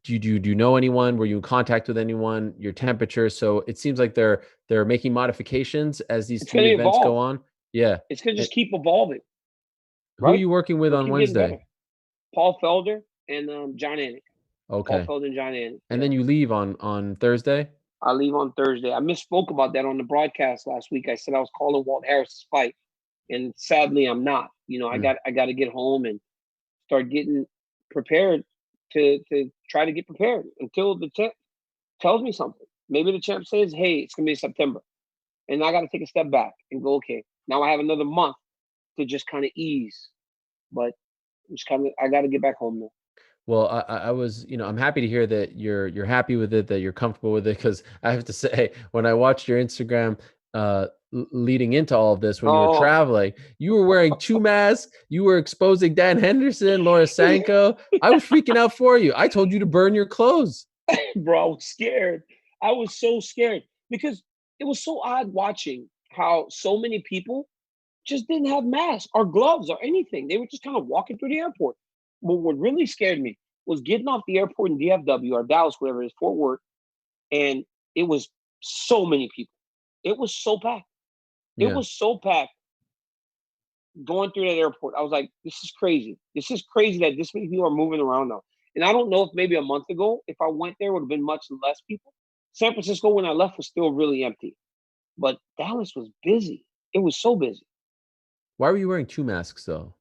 you know anyone? Were you in contact with anyone? Your temperature. So it seems like they're making modifications as these 3 events go on. Yeah, it's going to just keep evolving. Who are you working with on Wednesday? Paul Felder and John Anik. Okay. Paul Felder and John Anik. And then you leave on Thursday? I leave on Thursday. I misspoke about that on the broadcast last week. I said I was calling Walt Harris's fight, and sadly I'm not. I got to get home and start getting prepared to try to get prepared until the champ tells me something. Maybe the champ says, hey, it's going to be September. And I got to take a step back and go, okay, now I have another month to just kind of ease. But I got to get back home now. Well, I was, I'm happy to hear that you're happy with it, that you're comfortable with it. Because I have to say, when I watched your Instagram leading into all of this, when you were traveling, you were wearing 2 masks. You were exposing Dan Henderson, Laura Sanko. I was freaking out for you. I told you to burn your clothes. Bro, I was scared. I was so scared because it was so odd watching how so many people just didn't have masks or gloves or anything. They were just kind of walking through the airport. But what really scared me was getting off the airport in DFW or Dallas, whatever it is, Fort Worth, and it was so many people. It was so packed. It was so packed going through that airport. I was like, this is crazy. This is crazy that this many people are moving around now. And I don't know if maybe a month ago, if I went there, would have been much less people. San Francisco, when I left, was still really empty. But Dallas was busy. It was so busy. Why were you wearing 2 masks, though?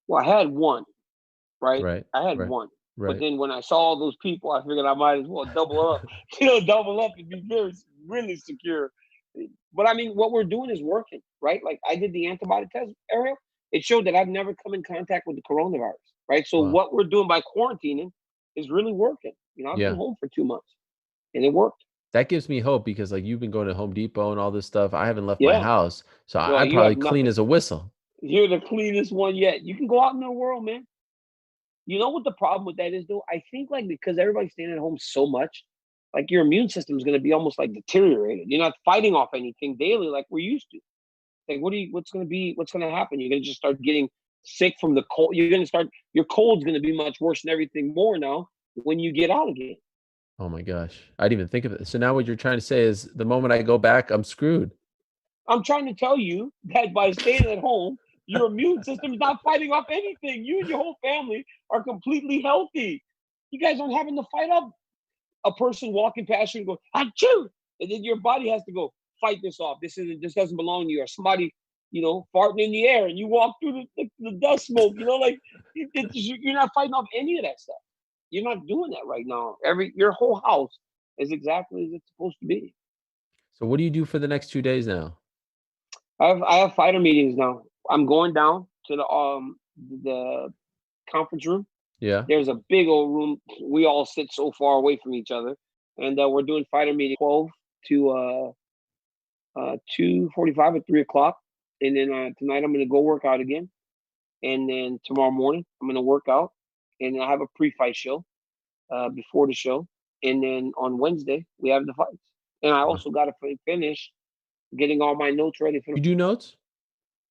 Well, I had one, right? I had Right. one. Right. But then when I saw all those people, I figured I might as well double up. Double up and be very, really secure. But I mean, what we're doing is working, right? Like I did the antibody test, Ariel. It showed that I've never come in contact with the coronavirus, right? So what we're doing by quarantining is really working. I've been home for 2 months, and it worked. That gives me hope because, like, you've been going to Home Depot and all this stuff. I haven't left my house, so Well, I'm probably clean as a whistle. You're the cleanest one yet. You can go out in the world, man. You know what the problem with that is, though? I think, like, because everybody's staying at home so much, like, your immune system is going to be almost, like, deteriorated. You're not fighting off anything daily like we're used to. Like, what's going to happen? You're going to just start getting sick from the cold. You're going to start, your cold's going to be much worse than everything more now when you get out again. Oh, my gosh. I didn't even think of it. So now what you're trying to say is the moment I go back, I'm screwed. I'm trying to tell you that by staying at home, your immune system is not fighting off anything. You and your whole family are completely healthy. You guys aren't having to fight off a person walking past you and go, achoo! And then your body has to go, fight this off. This doesn't belong to you. Or somebody, farting in the air and you walk through the dust smoke, like you're not fighting off any of that stuff. You're not doing that right now. Your whole house is exactly as it's supposed to be. So what do you do for the next 2 days now? I have fighter meetings now. I'm going down to the conference room. Yeah. There's a big old room. We all sit so far away from each other, and we're doing fighter meeting 12 to 2:45 at 3 o'clock, and then tonight I'm going to go work out again, and then tomorrow morning I'm going to work out, and I have a pre-fight show before the show, and then on Wednesday we have the fights, and I also got to finish getting all my notes ready for. You do notes?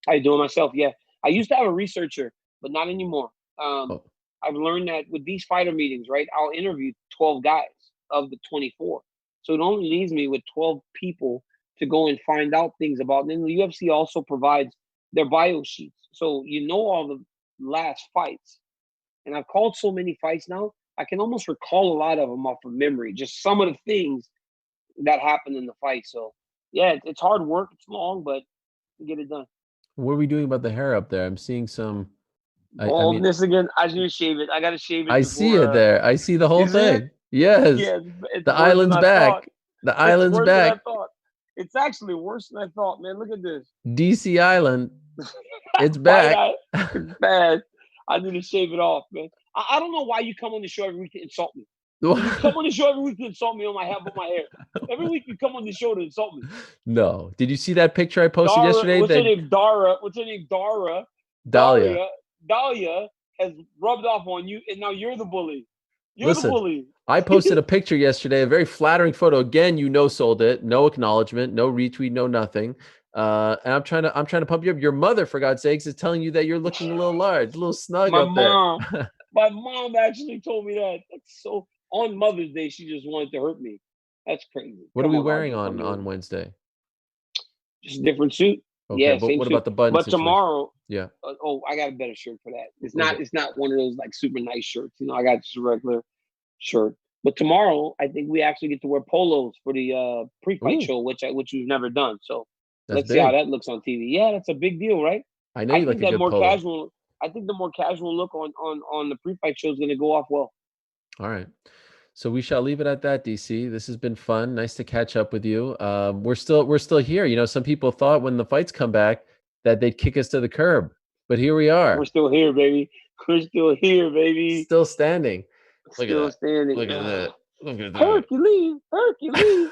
I do it myself. Yeah, I used to have a researcher, but not anymore. I've learned that with these fighter meetings, right? I'll interview 12 guys of the 24, so it only leaves me with 12 people to go and find out things about. And then the UFC also provides their bio sheets, so all the last fights. And I've called so many fights now, I can almost recall a lot of them off of memory, just some of the things that happened in the fight. So yeah, it's hard work. It's long, but we get it done. What are we doing about the hair up there? I'm seeing some. Baldness again. I should shave it. I gotta shave it. I see it there. I see the whole thing. Yes. Yeah, the island's back. The island's back. It's actually worse than I thought, man. Look at this. DC Island. It's back. It's bad. I need to shave it off, man. I don't know why you come on the show every week to insult me. You come on the show every week to insult me on my hair. Every week you come on the show to insult me. No. Did you see that picture I posted yesterday? What's her name? Dara. What's her name? Dahlia. Dahlia has rubbed off on you, and now you're the bully. You're the bully. I posted a picture yesterday, a very flattering photo. Again, sold it. No acknowledgement, no retweet, no nothing. And I'm trying to pump you up. Your mother, for God's sakes, is telling you that you're looking a little large, a little snug there. My mom actually told me that. That's so. On Mother's Day, she just wanted to hurt me. That's crazy. What are we wearing on Wednesday? Just a different suit. Okay, yeah, but what about the button situation? Tomorrow, yeah. I got a better shirt for that. It's not one of those like super nice shirts. I got just a regular shirt. But tomorrow, I think we actually get to wear polos for the pre-fight show, which we've never done. So let's see how that looks on TV. Yeah, that's a big deal, right? I know you like a good polo. Casual. I think the more casual look on the pre-fight show is going to go off well. All right. So we shall leave it at that, DC. This has been fun. Nice to catch up with you. We're still here. Some people thought when the fights come back that they'd kick us to the curb, but here we are. We're still here, baby. We're still here, baby. Still standing. Still standing. Look at that. Look at that. Hercules. Hercules.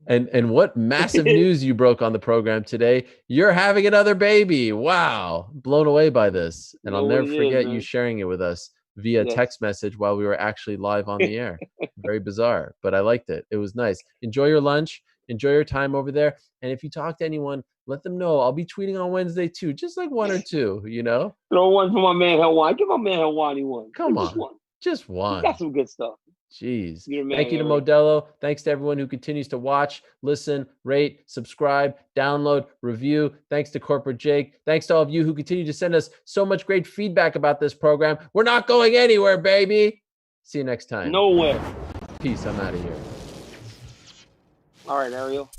And what massive news you broke on the program today. You're having another baby. Wow. Blown away by this. And I'll never forget you sharing it with us via text message while we were actually live on the air. Very bizarre, but I liked it. It was nice. Enjoy your lunch. Enjoy your time over there. And if you talk to anyone, let them know. I'll be tweeting on Wednesday too, just like 1 or 2, you know? Throw one for my man Helwani. Give my man Helwani one. Come Just on. one. Just one. He got some good stuff. Jeez. You're a man, Thank you to Ariel. Modelo. Thanks to everyone who continues to watch, listen, rate, subscribe, download, review. Thanks to Corporate Jake. Thanks to all of you who continue to send us so much great feedback about this program. We're not going anywhere, baby. See you next time. Nowhere. Peace. I'm out of here. All right, Ariel.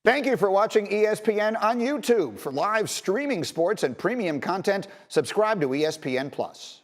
Thank you for watching ESPN on YouTube. For live streaming sports and premium content, subscribe to ESPN+.